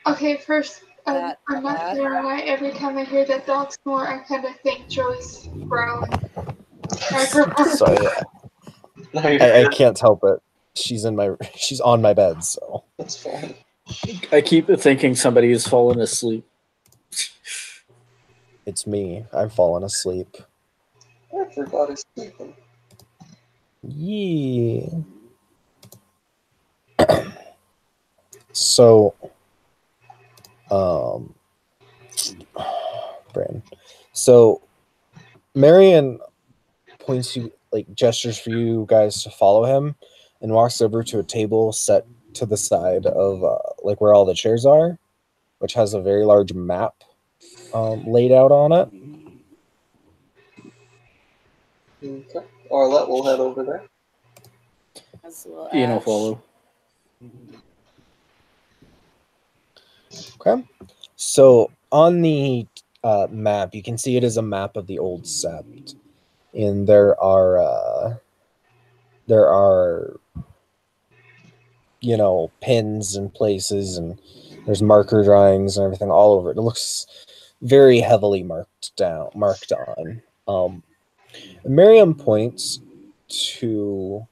Okay, first, That I'm not bad? gonna lie, every time I hear that dog snore, I kind of think Joey's growling. So No, you're I good. can't help it. She's on my bed, so That's fine. I keep thinking somebody is falling asleep. it's me. I've fallen asleep. Everybody's sleeping. Yeah. So, Brandon. So, Marion gestures for you guys to follow him, and walks over to a table set to the side of where all the chairs are, which has a very large map laid out on it. Okay. Arlette will head over there. As will Ian will Ash. follow. Okay. So on the map, you can see it is a map of the old sept, and there are pins and places, and there's marker drawings and everything all over it. It looks very heavily marked on. Miriam points to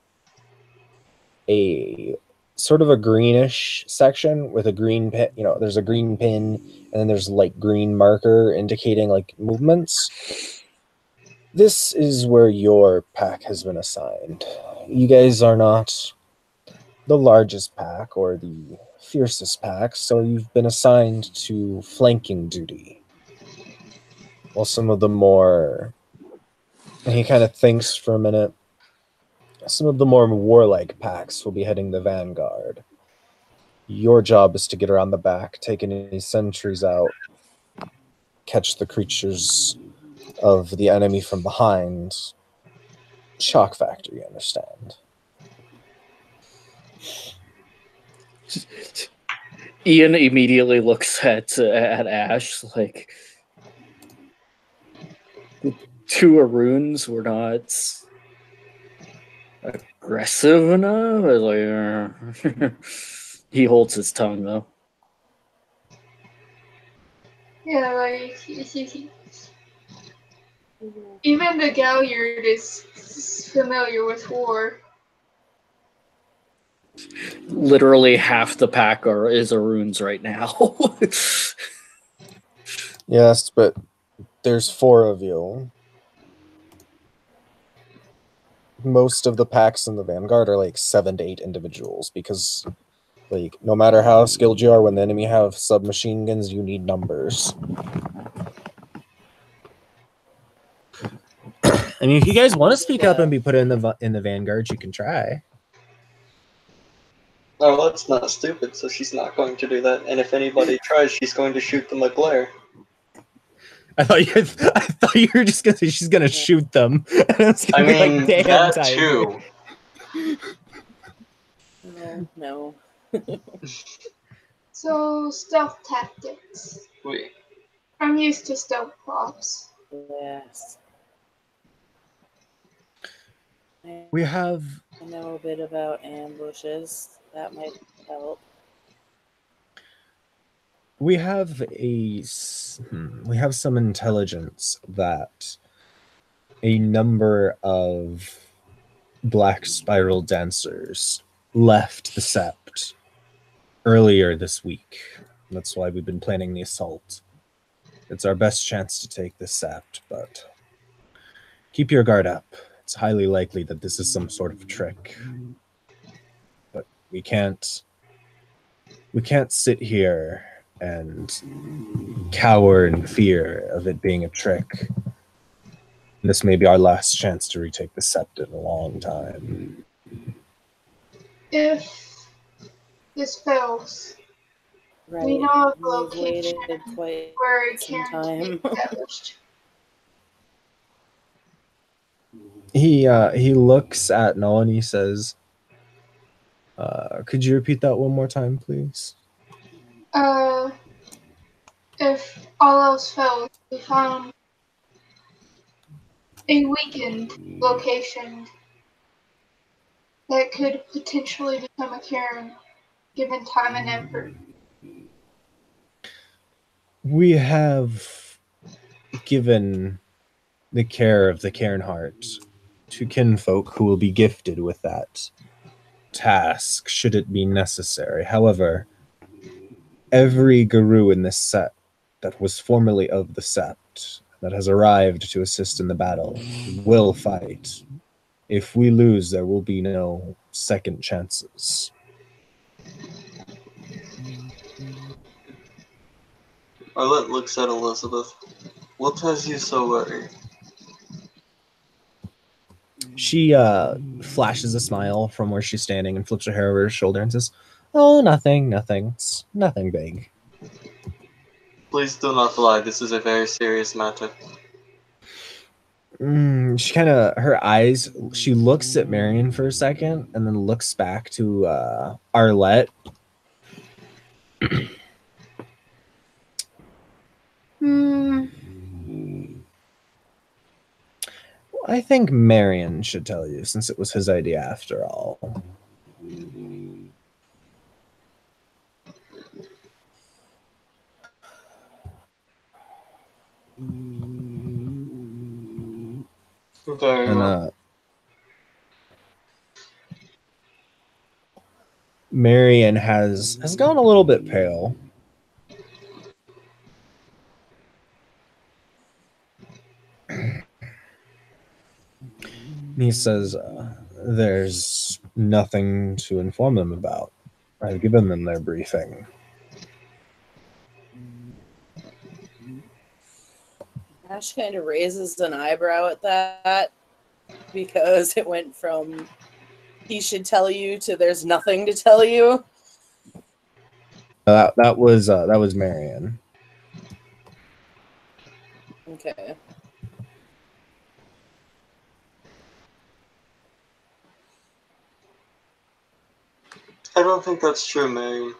a sort of a greenish section with a green pin. There's a green pin, and then there's like green marker indicating like movements. This is where your pack has been assigned. You guys are not the largest pack or the fiercest pack, so you've been assigned to flanking duty. While some of the more, and he kind of thinks for a minute, some of the more warlike packs will be heading the vanguard. Your job is to get around the back, take any sentries out, catch the creatures of the enemy from behind. Shock factor, you understand. Ian immediately looks at Ash like, the two Aruns were not aggressive enough. Like, he holds his tongue though. Yeah, like even the Galliard is familiar with war. Literally half the pack is Aruns right now. Yes, but there's 4 of you. Most of the packs in the vanguard are like 7 to 8 individuals, because like no matter how skilled you are, when the enemy have submachine guns, you need numbers. I mean, if you guys want to speak up and be put in the vanguard, you can try. Oh, that's not stupid, so she's not going to do that. And if anybody tries, she's going to shoot them with glare. I thought you were just gonna say she's gonna shoot them. I mean, that too. No. So stealth tactics. Wait. I'm used to stealth props. Yes. We have I know a bit about ambushes. That might help. we have some intelligence that a number of black spiral dancers left the sept earlier this week. That's why we've been planning the assault. It's our best chance to take the sept, but keep your guard up. It's highly likely that this is some sort of trick. But we can't sit here and cower in fear of it being a trick. This may be our last chance to retake the sept in a long time. If this fails, Right. we know of We've location waited quite where it some can be time. established. He looks at Noah and he says, could you repeat that one more time, please? If all else fails, we found a weakened location that could potentially become a cairn, given time and effort. We have given the care of the Cairnheart to kinfolk who will be gifted with that task, should it be necessary. However, every guru in this set that was formerly of the sept, that has arrived to assist in the battle, will fight. If we lose, there will be no second chances. Arlette looks at Elizabeth. What has you so worried? She flashes a smile from where she's standing and flips her hair over her shoulder and says, "Oh, nothing. It's nothing big." Please do not lie. This is a very serious matter. She kind of, her eyes, she looks at Marion for a second and then looks back to Arlette. I think Marion should tell you, since it was his idea after all. Very And well. Marion has gone a little bit pale. He says, there's nothing to inform them about. I've given them their briefing. Ash kind of raises an eyebrow at that because it went from he should tell you to there's nothing to tell you. That was Marion. Okay. I don't think that's true, Marion.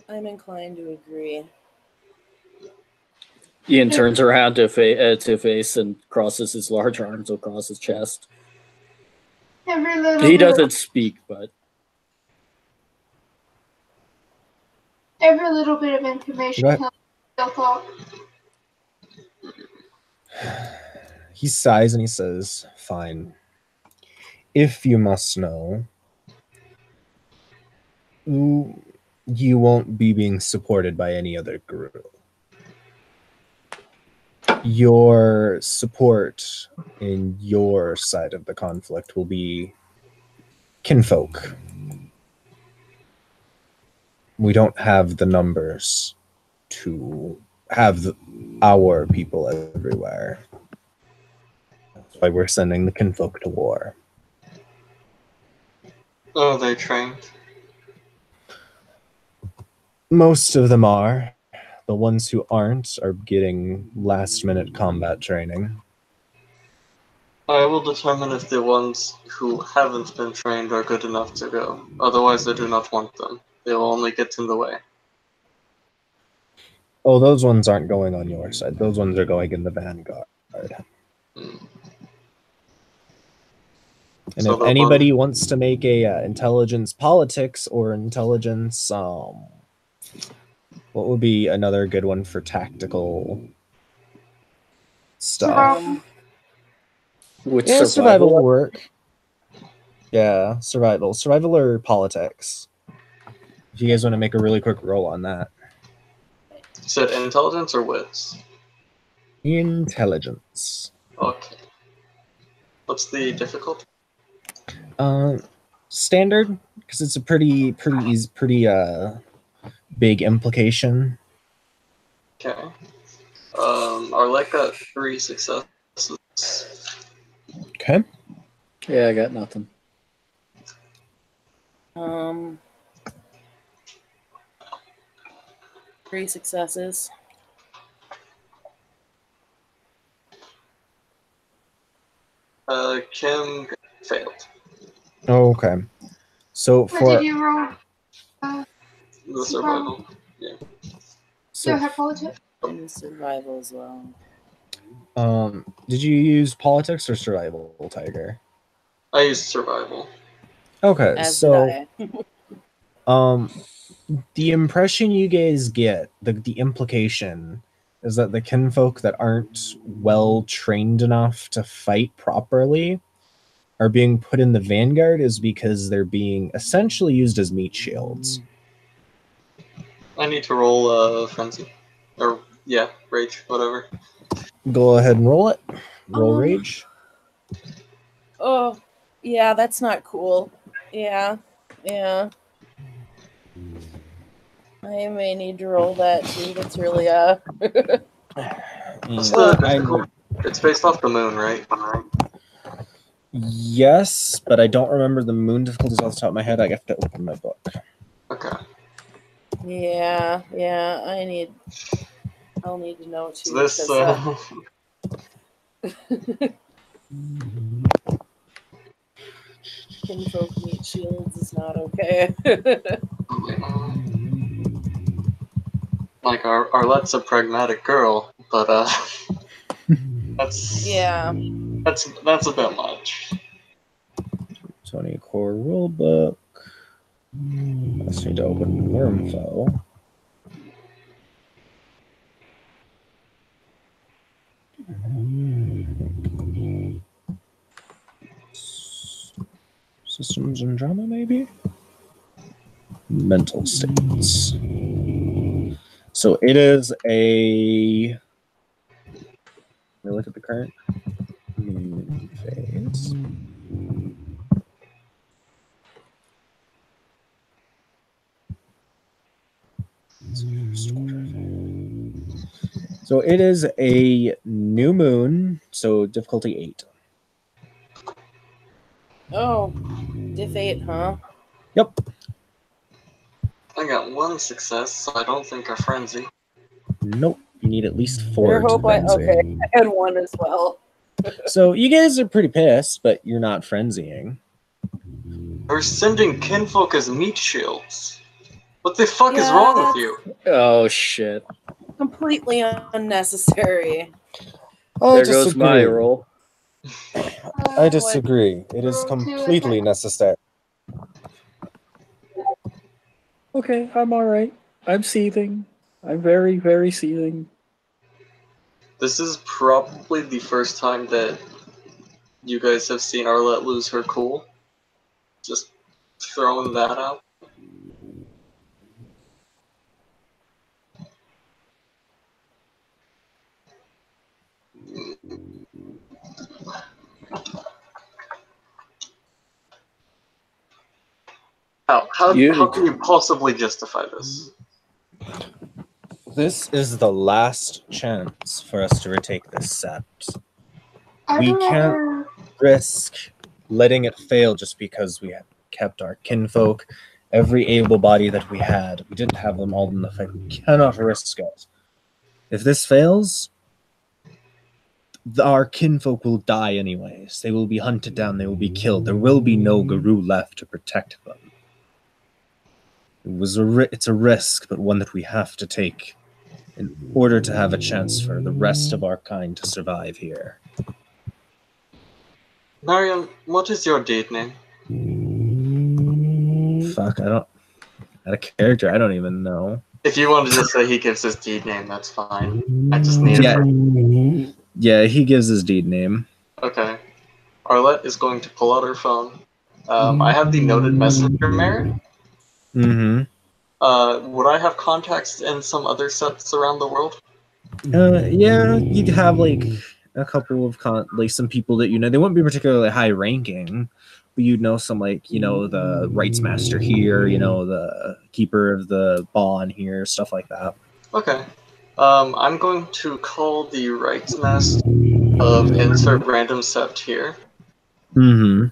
I'm inclined to agree. Ian turns around to face and crosses his large arms across his chest. Every little He bit, doesn't speak, but every little bit of information Right. helps self-talk. He sighs and he says, fine. If you must know, you won't be being supported by any other group. Your support in your side of the conflict will be kinfolk. We don't have the numbers to have our people everywhere. That's why we're sending the kinfolk to war. Oh, they trained. Most of them are. The ones who aren't are getting last-minute combat training. I will determine if the ones who haven't been trained are good enough to go. Otherwise, I do not want them. They will only get in the way. Oh, those ones aren't going on your side. Those ones are going in the vanguard. Hmm. And So if they'll anybody wants to make a intelligence politics or intelligence, what would be another good one for tactical stuff? Survival. which Yeah, survival will survival? work. Yeah, survival or politics. If you guys want to make a really quick roll on that, You said intelligence or wits? intelligence. Okay. What's the difficulty? Standard, because it's a pretty easy, big implication. Okay. Arlette got 3 successes. Okay. Yeah, I got nothing. 3 successes. Kim failed. Okay. So What for did you roll? The survival. so You have politics? And survival as well. did you use politics or survival, Tiger? I used survival. Okay, As so did I. the impression you guys get, the implication is that the kinfolk that aren't well trained enough to fight properly are being put in the vanguard is because they're being essentially used as meat shields. I need to roll frenzy. Or, yeah, rage, whatever. Go ahead and roll it. Roll Um, rage. Oh, yeah, that's not cool. Yeah. I may need to roll that too. That's really What's Mm, the difficulty? It's based off the moon, right? yes, but I don't remember the moon difficulties off the top of my head. I have to open my book. Okay. yeah. I'll need to know too. So this, because, Kinfolk meat shields is not okay. Like Arlette's a pragmatic girl, but that's Yeah. that's a bit much. 20 core rulebook. Let's need to open Wormfoe. Systems and drama, maybe? Mental states. So it is a. Let me look at the current phase. So it is a new moon, so difficulty 8. Oh, diff 8, huh? Yep. I got 1 success, so I don't think a frenzy. Nope. You need at least 4 Your to hope I frenzy. okay. I had 1 as well. So you guys are pretty pissed, but you're not frenzying. We're sending kinfolk as meat shields. What the fuck is wrong with you? Oh shit! Completely unnecessary. There goes my roll. I disagree. It is completely necessary. Okay, I'm all right. I'm seething. I'm very, very seething. This is probably the first time that you guys have seen Arlette lose her cool. Just throwing that out. How can you possibly justify this? This is the last chance for us to retake this sept. We I'd can't rather- risk letting it fail just because we have kept our kinfolk. Every able body that we had, we didn't have them all in the fight. We cannot risk it. If this fails, our kinfolk will die anyways. They will be hunted down. They will be killed. There will be no Garou left to protect them. It's a risk, but one that we have to take in order to have a chance for the rest of our kind to survive here. Marion, what is your date name? Fuck, I don't. At a character, I don't even know. If you want to just say he gives his deed name, that's fine. I just need it. Yeah, he gives his deed name. Okay. Arlette is going to pull out her phone. I have the noted messenger merit. Mm-hmm. Would I have contacts in some other sets around the world? Yeah, you'd have like a couple of some people that you know. They wouldn't be particularly high ranking, but you'd know some the rights master here, the keeper of the Bawn here, stuff like that. Okay. I'm going to call the rights master of insert random sept here. Mm-hmm.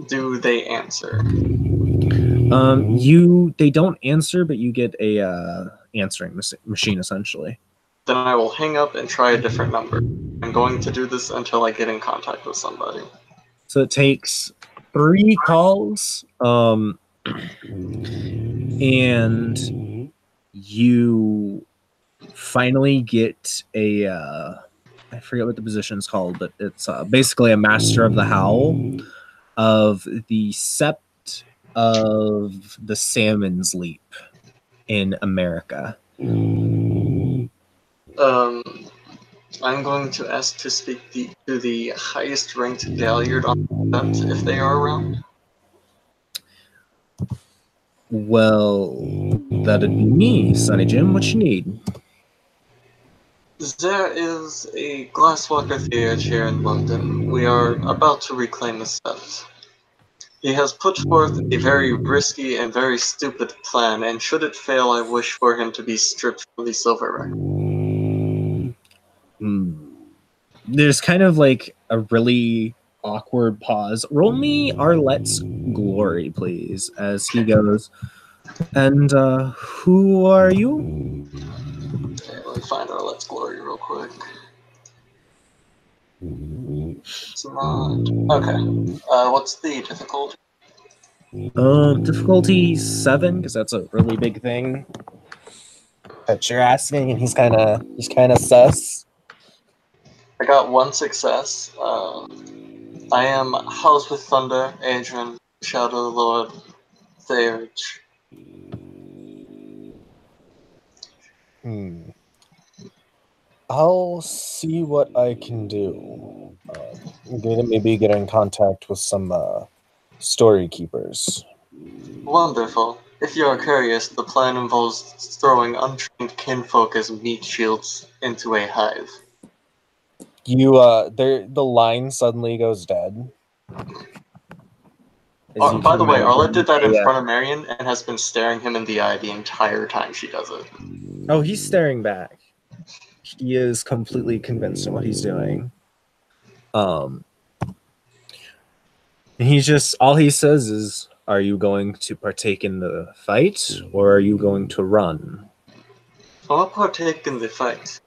Do they answer? They don't answer, but you get a answering machine essentially. Then I will hang up and try a different number. I'm going to do this until I get in contact with somebody. So it takes 3 calls, and you finally get a I forget what the position is called, but it's basically a master of the howl of the sept of the Salmon's Leap in America. I'm going to ask to speak to the highest ranked Galliard on the sept if they are around. Well, that'd be me, Sonny Jim. What you need? There is a Glasswalker Theatre here in London. We are about to reclaim the sept. He has put forth a very risky and very stupid plan, and should it fail, I wish for him to be stripped from the silver record. There's kind of like a really awkward pause. Roll me Arlette's glory, please, as he goes. And who are you? Okay, let me find our Let's Glory real quick. It's not. Okay. What's the difficulty? Difficulty 7, because that's a really big thing that you're asking, and he's kind of sus. I got one success. I am House with Thunder, Adrian, Shadow Lord, Theurge. I'll see what I can do. I'm gonna maybe get in contact with some story keepers. Wonderful. If you are curious, the plan involves throwing untrained kinfolk as meat shields into a hive. You the line suddenly goes dead. As you By can the way, Arlette imagine, did that in yeah. front of Marion and has been staring him in the eye the entire time she does it. Oh, he's staring back. He is completely convinced of what he's doing. And he's just, all he says is, "Are you going to partake in the fight, or are you going to run?" I'll partake in the fight.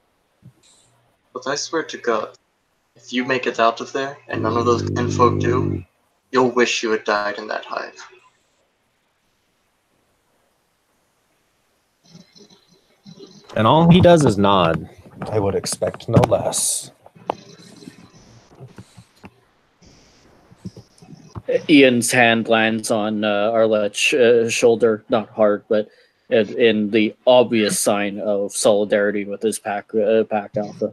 But I swear to God, if you make it out of there and none of those kinfolk do, you'll wish you had died in that hive. And all he does is nod. I would expect no less. Ian's hand lands on Arlet's shoulder, not hard, but in the obvious sign of solidarity with his pack alpha.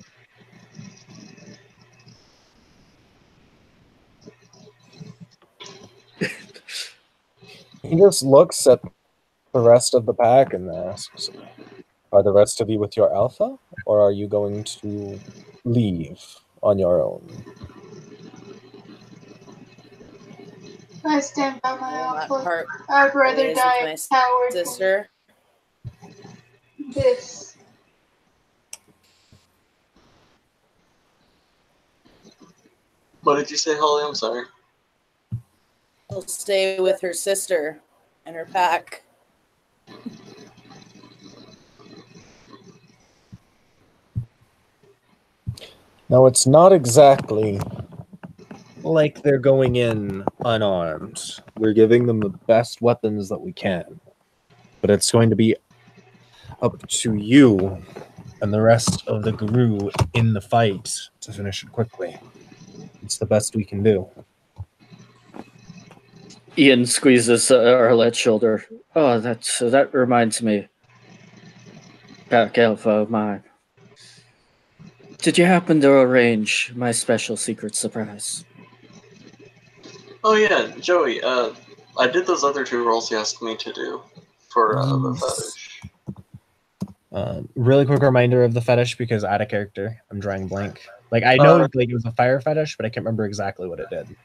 He just looks at the rest of the pack and asks, "Are the rest of you with your alpha, or are you going to leave on your own?" I stand by my Well, that alpha. part I'd rather is die with a my coward sister. than this. What did you say, Holly? I'm sorry. She'll stay with her sister and her pack. Now, it's not exactly like they're going in unarmed. We're giving them the best weapons that we can. But it's going to be up to you and the rest of the Guru in the fight to finish it quickly. It's the best we can do. Ian squeezes Arlet's shoulder. Oh, that reminds me. Pack alpha of mine. Did you happen to arrange my special secret surprise? Oh yeah, Joey, I did those other 2 rolls you asked me to do for the fetish. Really quick reminder of the fetish, because out of character, I'm drawing blank. Like, I know like it was a fire fetish, but I can't remember exactly what it did.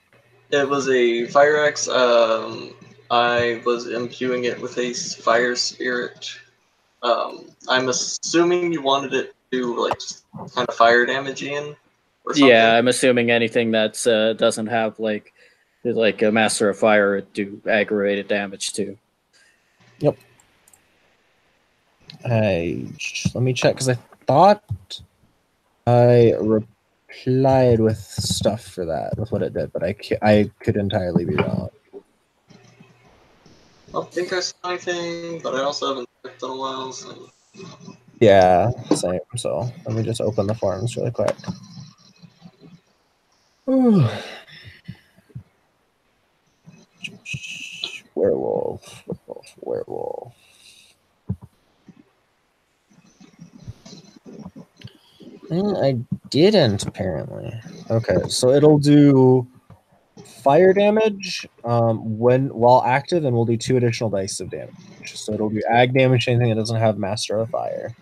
It was a fire axe. I was imbuing it with a fire spirit. I'm assuming you wanted it to like just kind of fire damage in, or something. Yeah, I'm assuming anything that doesn't have like a master of fire do aggravated damage to. Yep. Let me check, because I thought I replied with stuff for that, with what it did, but I could entirely be wrong. I don't think I saw anything, but I also haven't checked in a while. So. Yeah, same. So let me just open the forums really quick. Werewolf. I didn't, apparently. Okay, so it'll do fire damage while active, and we'll do 2 additional dice of damage. So it'll do ag damage, anything that doesn't have Master of Fire.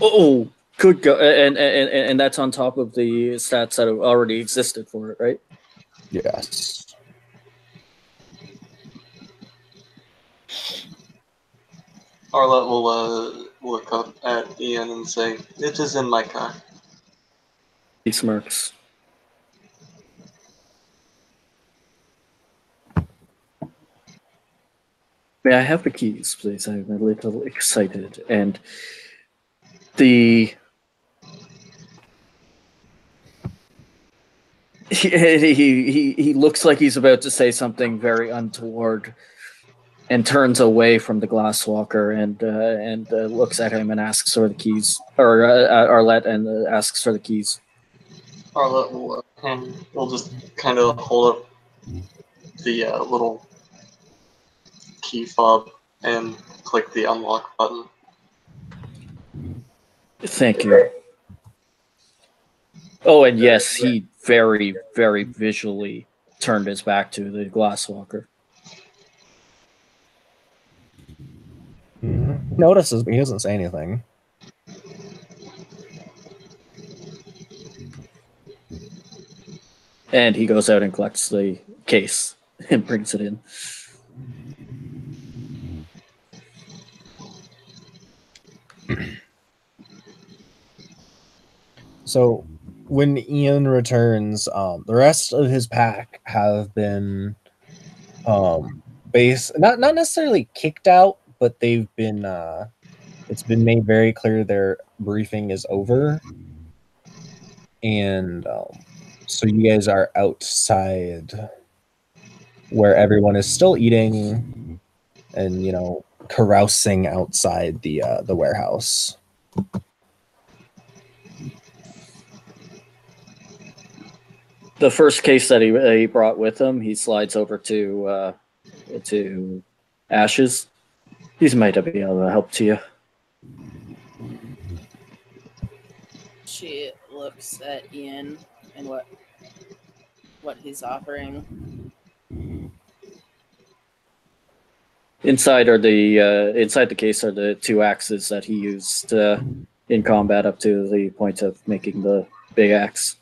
Oh, good go! And that's on top of the stats that have already existed for it, right? Yes. Arlette will look up at Ian and say, "It is in my car." He smirks. May I have the keys, please? I'm a little excited. And The he looks like he's about to say something very untoward, and turns away from the Glasswalker and looks at him and asks for the keys, or Arlette, and asks for the keys. Arlette will just kind of hold up the little key fob and click the unlock button. Thank you. Oh, and yes, he very, very visually turned his back to the Glasswalker. Notices, but he doesn't say anything. And he goes out and collects the case and brings it in. So when Ian returns, the rest of his pack have been not necessarily kicked out, but they've been it's been made very clear their briefing is over. And so you guys are outside where everyone is still eating and, you know, carousing outside the warehouse. The first case that he brought with him, he slides over to Ashes. He's might be able to help to you. She looks at Ian and what he's offering. Inside the case are the 2 axes that he used in combat up to the point of making the big axe.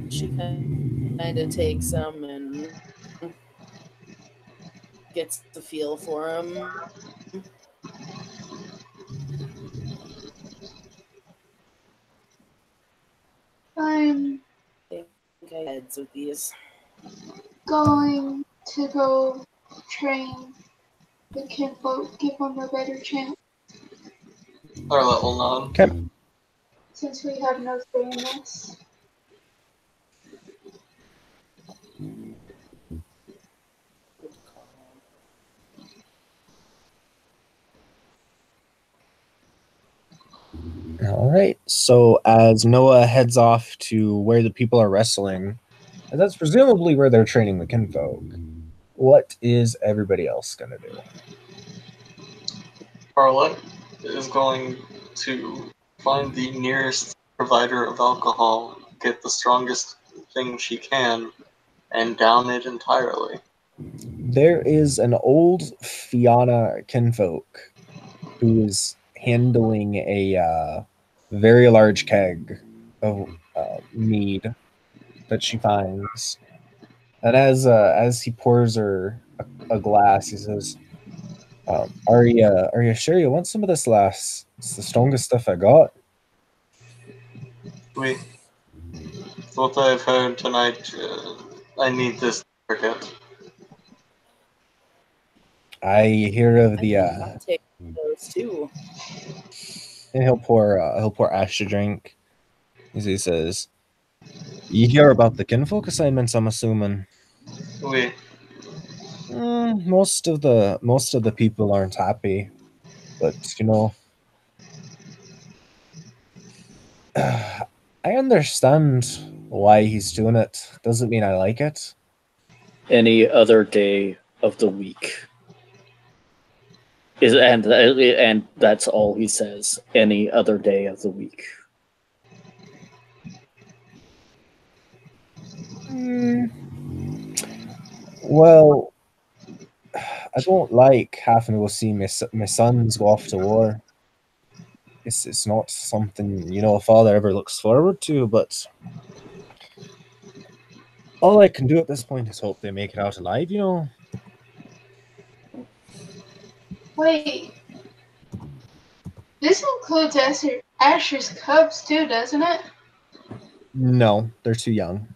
She kind of takes him and gets the feel for him. I'm I think I heads with these. going to go train the kinfolk, give them a better chance Arlette will nod. Okay. since we have no say in this. All right. So as Noah heads off to where the people are wrestling, and that's presumably where they're training the kinfolk, what is everybody else going to do? Arlette is going to find the nearest provider of alcohol, get the strongest thing she can, and down it entirely. There is an old Fianna kinfolk who is handling a very large keg of mead that she finds. And as he pours her a glass, he says, "Are you sure you want some of this, lass? It's the strongest stuff I got." Wait. What I've heard tonight, I need this to forget. I hear of the I'll take those too. and he'll pour Ash a drink. He says, "You hear about the kinfolk assignments, I'm assuming." Wait. Most of the people aren't happy, but you know, I understand why he's doing it. Doesn't mean I like it. Any other day of the week. And that's all he says. Any other day of the week. Well, I don't like having to go see my sons go off to war. It's not something, you know, a father ever looks forward to, but all I can do at this point is hope they make it out alive, you know. Wait, this includes Asher's cubs too, doesn't it? No, they're too young.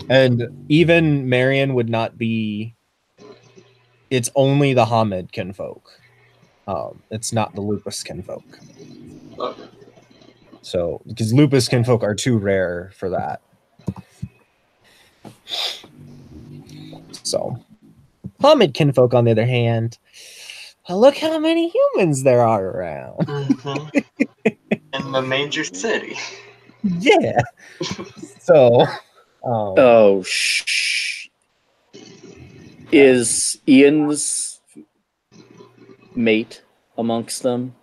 And even Marion would not be. It's only the Hamid kinfolk. It's not the lupus kinfolk. Okay. So, because lupus kinfolk are too rare for that. So, Homid kinfolk, on the other hand, well, look how many humans there are around. Mm-hmm. In the major city. Yeah. So, Oh, shh. Is Ian's mate amongst them?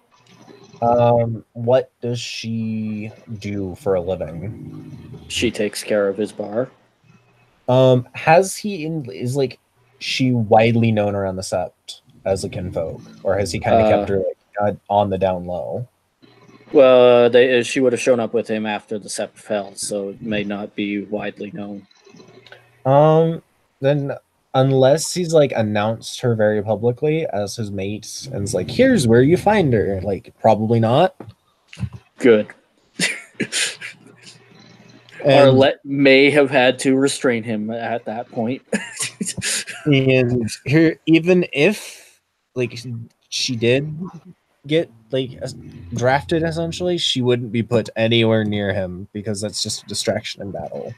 what does she do for a living? She takes care of his bar. Has he is like she widely known around the sept as a kinfolk, or has he kind of kept her like on the down low? Well, she would have shown up with him after the sept fell, so it may not be widely known. Then unless he's like announced her very publicly as his mate and is like, here's where you find her, like probably not. Good. And Arlette may have had to restrain him at that point. and here, even if like she did get like drafted, essentially, she wouldn't be put anywhere near him because that's just a distraction in battle.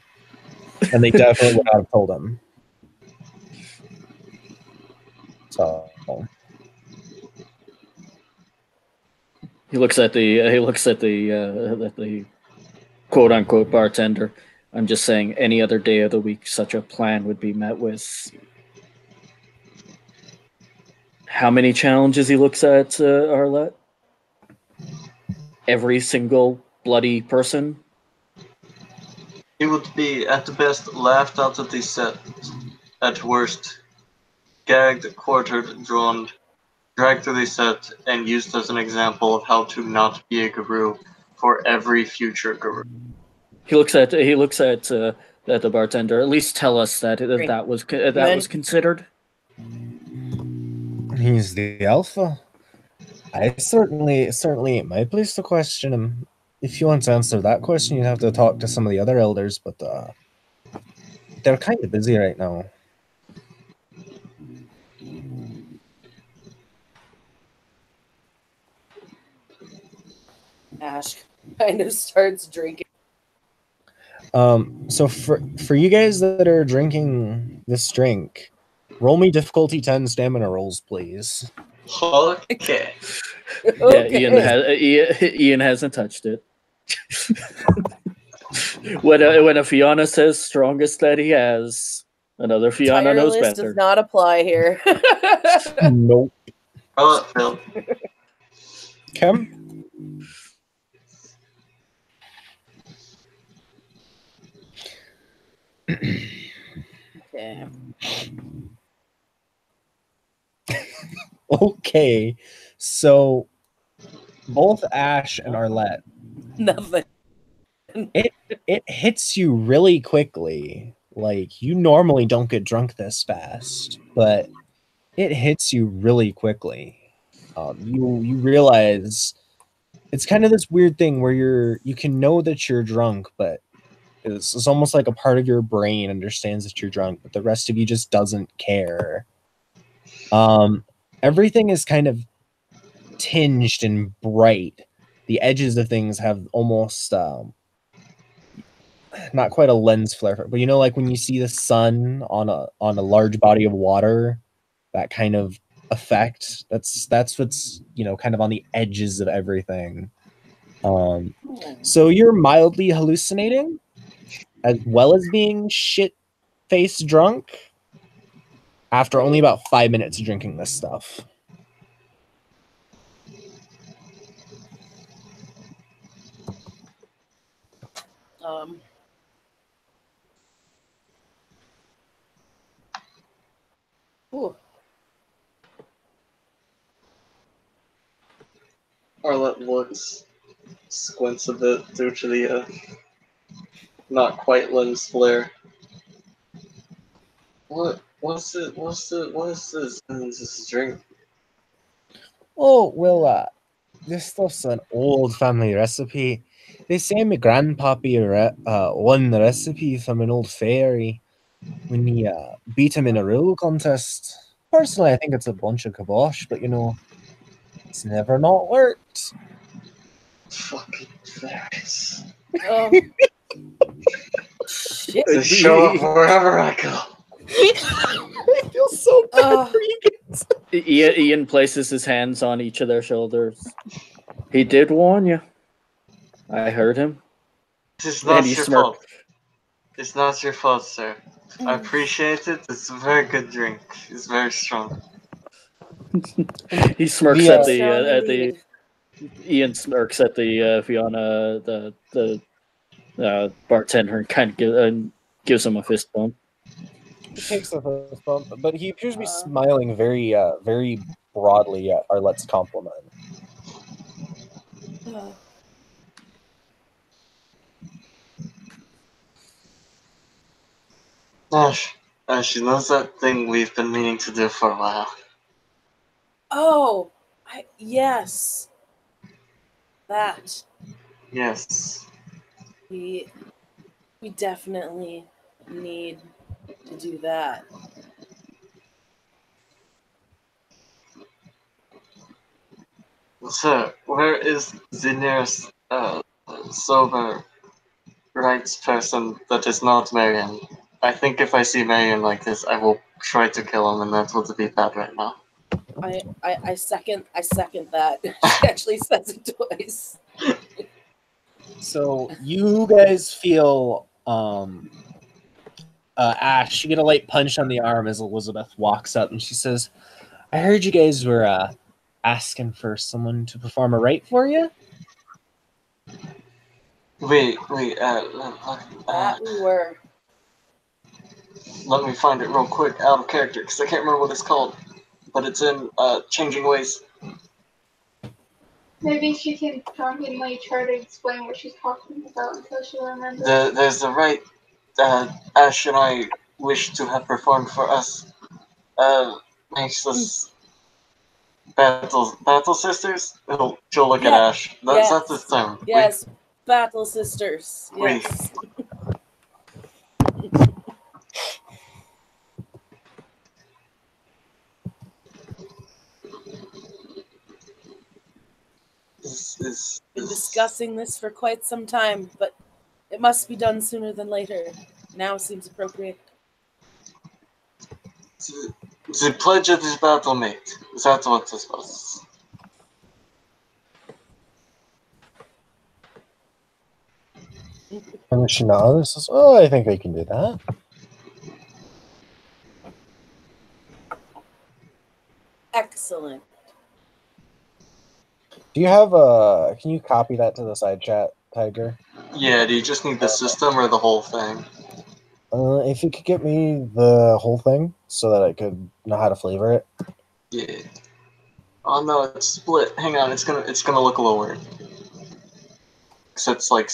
And they definitely would not have told him. So He looks at the quote unquote bartender. I'm just saying, any other day of the week, such a plan would be met with. How many challenges he looks at, Arlette? Every single bloody person? He would be, at the best, laughed out of the set. At worst, gagged, quartered, drawn, dragged through the set, and used as an example of how to not be a guru for every future guru. He looks at the bartender. At least tell us that was considered. he's the alpha. I certainly ain't my place to question him. If you want to answer that question, you'd have to talk to some of the other elders, but they're kind of busy right now. Ash kind of starts drinking. So for you guys that are drinking this drink, roll me difficulty 10 stamina rolls, please. Okay. Yeah, Ian hasn't touched it. when a Fiona says strongest that he has, another Fiona Tire knows list better. does not apply here. Nope. I'll let Phil. Kim? Okay. Okay. So both Ash and Arlette, Nothing. it hits you really quickly. Like, you normally don't get drunk this fast, but it hits you really quickly. You realize it's kind of this weird thing where you can know that you're drunk, but it's almost like a part of your brain understands that you're drunk, but the rest of you just doesn't care. Everything is kind of tinged and bright. The edges of things have almost not quite a lens flare, but you know, like when you see the sun on a large body of water, that kind of effect. That's what's, you know, kind of on the edges of everything. So you're mildly hallucinating, as well as being shit-faced drunk, after only about 5 minutes of drinking this stuff. Ooh. Arlette looks, squints a bit due to the not quite lens flare. What is this drink? Oh, well, this stuff's an old family recipe. They say my grandpappy won the recipe from an old fairy when he beat him in a rule contest. Personally, I think it's a bunch of kibosh, but you know, It's never not worked. Fucking Ferris. Oh. Shit. They show up wherever I go. I feel so bad Oh. for you guys. Ian places his hands on each of their shoulders. He did warn you. I heard him. It's not And he your smirked. fault. It's not your fault, sir. I appreciate it. It's a very good drink. It's very strong. He smirks The, at Strong the indeed. Ian smirks at the Fiona the bartender and kind of gives him a fist bump. He takes the fist bump, but he appears to be smiling very, very broadly at Arlette's compliment. Ash, she knows that thing we've been meaning to do for a while. Oh, yes. That. Yes. We definitely need to do that. Sir, where is the nearest sober rights person that is not Marion? I think if I see Marion like this, I will try to kill him, and that would be bad right now. I second that. She actually says it twice. So you guys feel Ash, you get a light punch on the arm as Elizabeth walks up and she says, I heard you guys were asking for someone to perform a rite for you? Wait, That we were. let me find it real quick out of character, because I can't remember what it's called. But it's in Changing Ways. Maybe she can drunkenly try to explain what she's talking about until she remembers. There's the rite Ash and I wish to have performed for us. Makes us battle sisters? She'll look at Yeah. Ash. That's not the term. Yes, Battle Sisters. Yes. Been discussing this for quite some time, but it must be done sooner than later. Now seems appropriate. The pledge of this battle mate. That's what this was. And she nods. Says, oh, I think I can do that. Excellent. Do you have can you copy that to the side chat, Tiger? Yeah, do you just need the system or the whole thing? If you could get me the whole thing so that I could know how to flavor it. Yeah. Oh no, it's split. Hang on, it's gonna look a little weird. Cause it's like,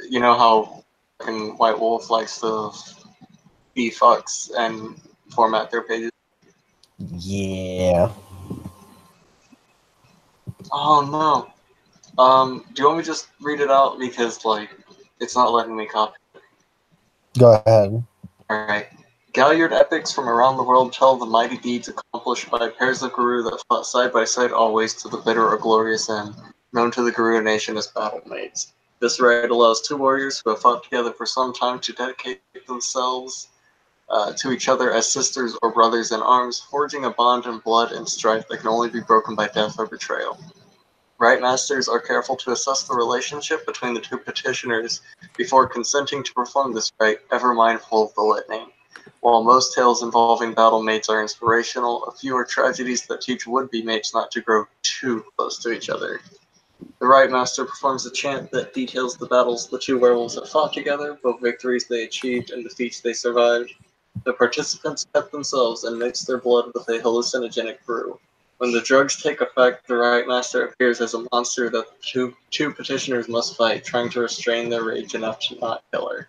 you know how fucking White Wolf likes to be fucks and format their pages. Yeah. Oh no. Do you want me to just read it out because like it's not letting me copy? Go ahead. Alright. Galliard epics from around the world tell the mighty deeds accomplished by pairs of Guru that fought side by side always to the bitter or glorious end, known to the Guru nation as battle mates. This rite allows two warriors who have fought together for some time to dedicate themselves to each other as sisters or brothers in arms, forging a bond in blood and strife that can only be broken by death or betrayal. Rite masters are careful to assess the relationship between the two petitioners before consenting to perform this rite, ever mindful of the litany. While most tales involving battle mates are inspirational, a few are tragedies that teach would-be mates not to grow too close to each other. The Rite Master performs a chant that details the battles the two werewolves have fought together, both victories they achieved and defeats they survived. The participants cut themselves and mix their blood with a hallucinogenic brew. When the drugs take effect, the Rite Master appears as a monster that the two petitioners must fight, trying to restrain their rage enough to not kill her.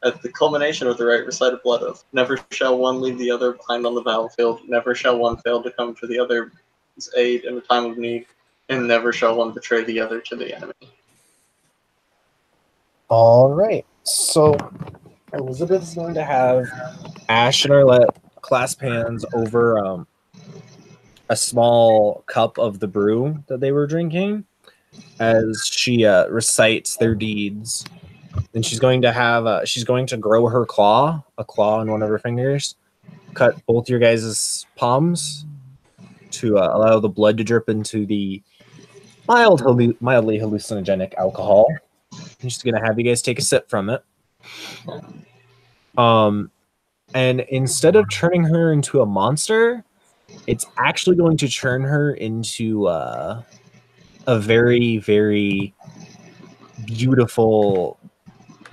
At the culmination of the rite recited blood oath, never shall one leave the other behind on the battlefield, never shall one fail to come to the other's aid in a time of need, and never shall one betray the other to the enemy. All right. So Elizabeth's going to have Ash and Arlette clasp hands over a small cup of the brew that they were drinking as she recites their deeds. Then she's going to grow her claw, a claw on one of her fingers, cut both your guys' palms to allow the blood to drip into the mildly hallucinogenic alcohol. I'm just gonna have you guys take a sip from it. And instead of turning her into a monster, it's actually going to turn her into a very, very beautiful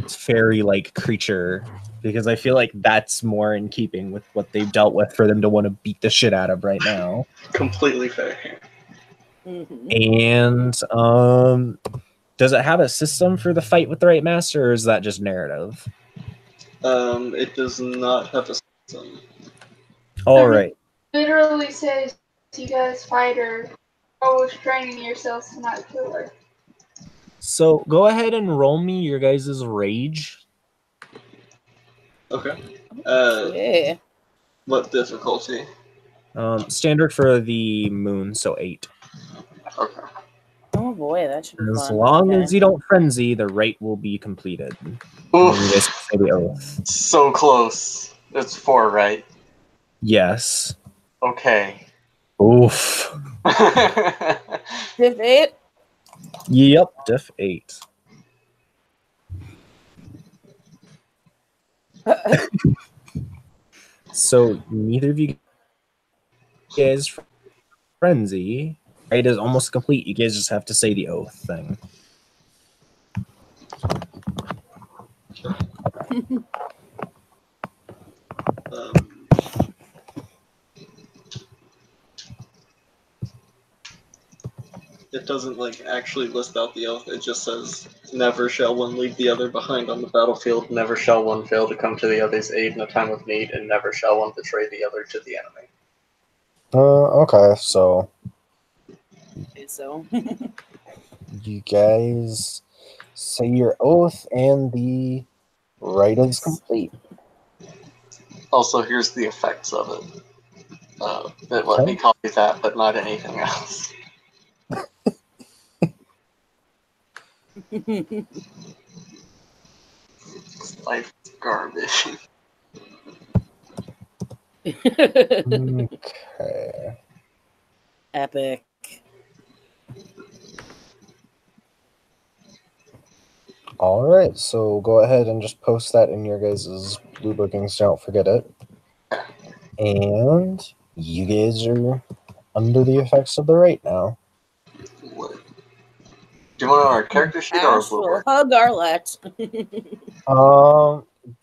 fairy-like creature, because I feel like that's more in keeping with what they've dealt with for them to want to beat the shit out of right now. Completely fair. And does it have a system for the fight with the right master, or is that just narrative? It does not have a system. All right. Literally says you guys fight her, always training yourselves to not kill her. So go ahead and roll me your guys' rage. Okay. Yeah. What difficulty? Standard for the moon, so 8. Okay. Oh boy, that should be As fun. long Okay. as you don't frenzy, the rite will be completed. And you guys can say the oath. So close. It's 4, right? Yes. Okay. Oof. Div 8? Yep, diff 8. So neither of you guys frenzy. Right is almost complete. You guys just have to say the oath thing. It doesn't actually list out the oath. It just says, "Never shall one leave the other behind on the battlefield. Never shall one fail to come to the other's aid in a time of need, and never shall one betray the other to the enemy." Okay, so Okay, so you guys say your oath and the rite is complete. Also, here's the effects of it. It let me copy that, but not anything else. Life is garbage. Okay. Epic. All right, so go ahead and just post that in your guys' blue bookings. Don't forget it. And you guys are under the effects of the rite now. What? Do you want our character sheet or a Ash will blue hug Arlette.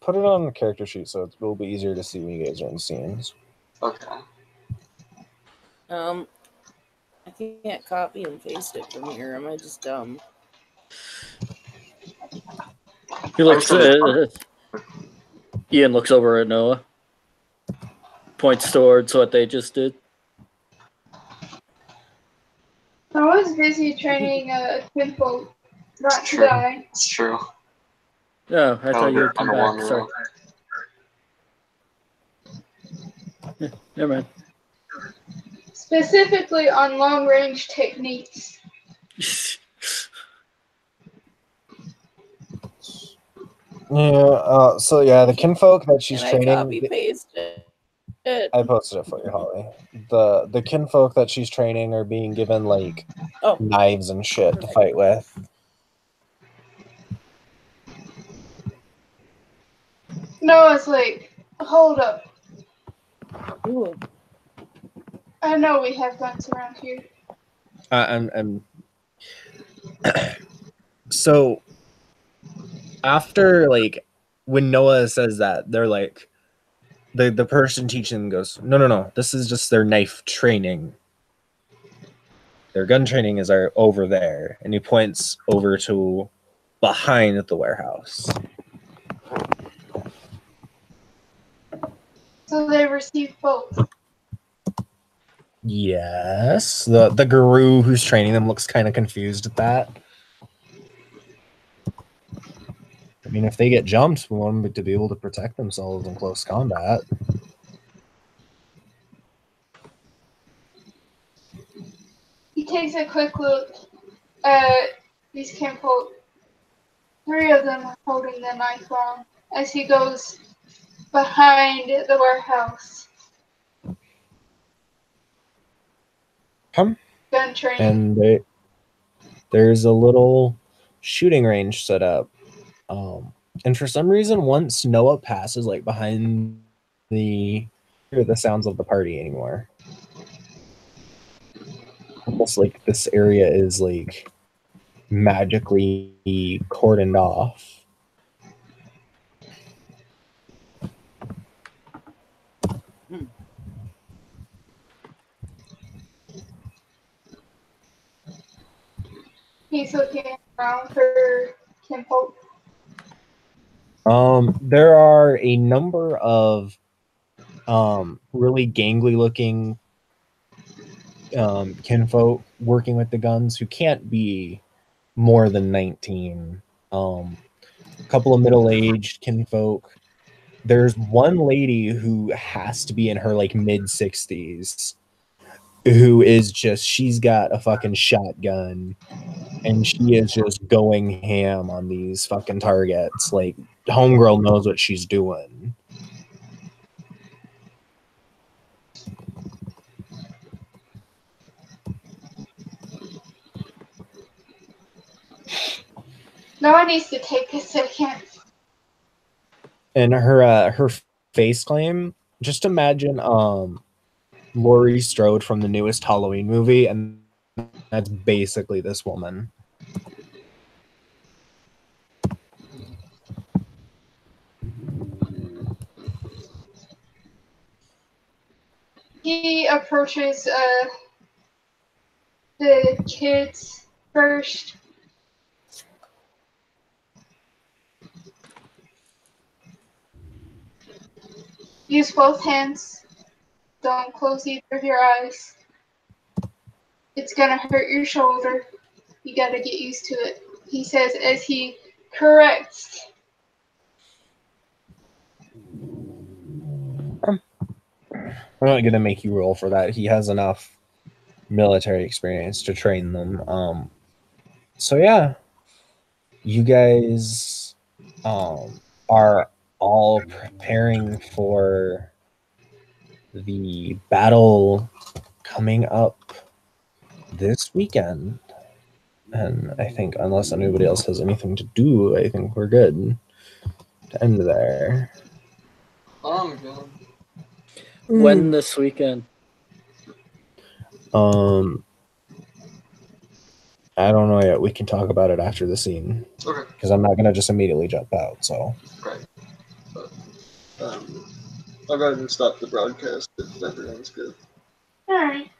Put it on the character sheet so it will be easier to see when you guys are in scenes. Okay. I can't copy and paste it from here. Am I just dumb? He looks. Ian looks over at Noah. Points towards what they just did. I was busy training Twinfolk not to Sure. die. It's true. Oh, I thought you're you'd come on a back. wander Sorry. road. Yeah, never mind. Specifically on long range techniques. Yeah, the kinfolk that she's Can I training. copy paste it? I posted it for you, Holly. The kinfolk that she's training are being given knives and shit to fight with. No, it's like, hold up. Ooh. I know we have guns around here. So after when Noah says that, they're like the person teaching them goes, no, this is just their knife training. Their gun training is over there, and he points over to behind the warehouse. So they received both. Yes, the guru who's training them looks kind of confused at that. I mean, if they get jumped, we want them to be able to protect themselves in close combat. takes a quick look at these kinfolk. 3 of them are holding the knife on as he goes behind the warehouse. Come. Gun training. And there's a little shooting range set up. And for some reason, once Noah passes like behind the, hear the sounds of the party anymore. Almost like this area is like magically cordoned off. He's looking around for kinfolk. There are a number of really gangly looking kinfolk working with the guns who can't be more than 19. A couple of middle-aged kinfolk. There's one lady who has to be in her like mid-60s who is just, she's got a fucking shotgun and she is just going ham on these fucking targets. Like, homegirl knows what she's doing. No one needs to take a second. And her face claim, just imagine Laurie Strode from the newest Halloween movie, and that's basically this woman. He approaches the kids first. Use both hands. Don't close either of your eyes. It's gonna hurt your shoulder. You gotta get used to it, he says as he corrects. I'm not gonna make you roll for that. He has enough military experience to train them. So yeah, you guys are all preparing for the battle coming up this weekend. And I think unless anybody else has anything to do, I think we're good to end there. I'm good. When this weekend? I don't know yet. We can talk about it after the scene. Okay. Because I'm not gonna just immediately jump out. So. Right. But, I'll go ahead and stop the broadcast if everyone's good. Alright.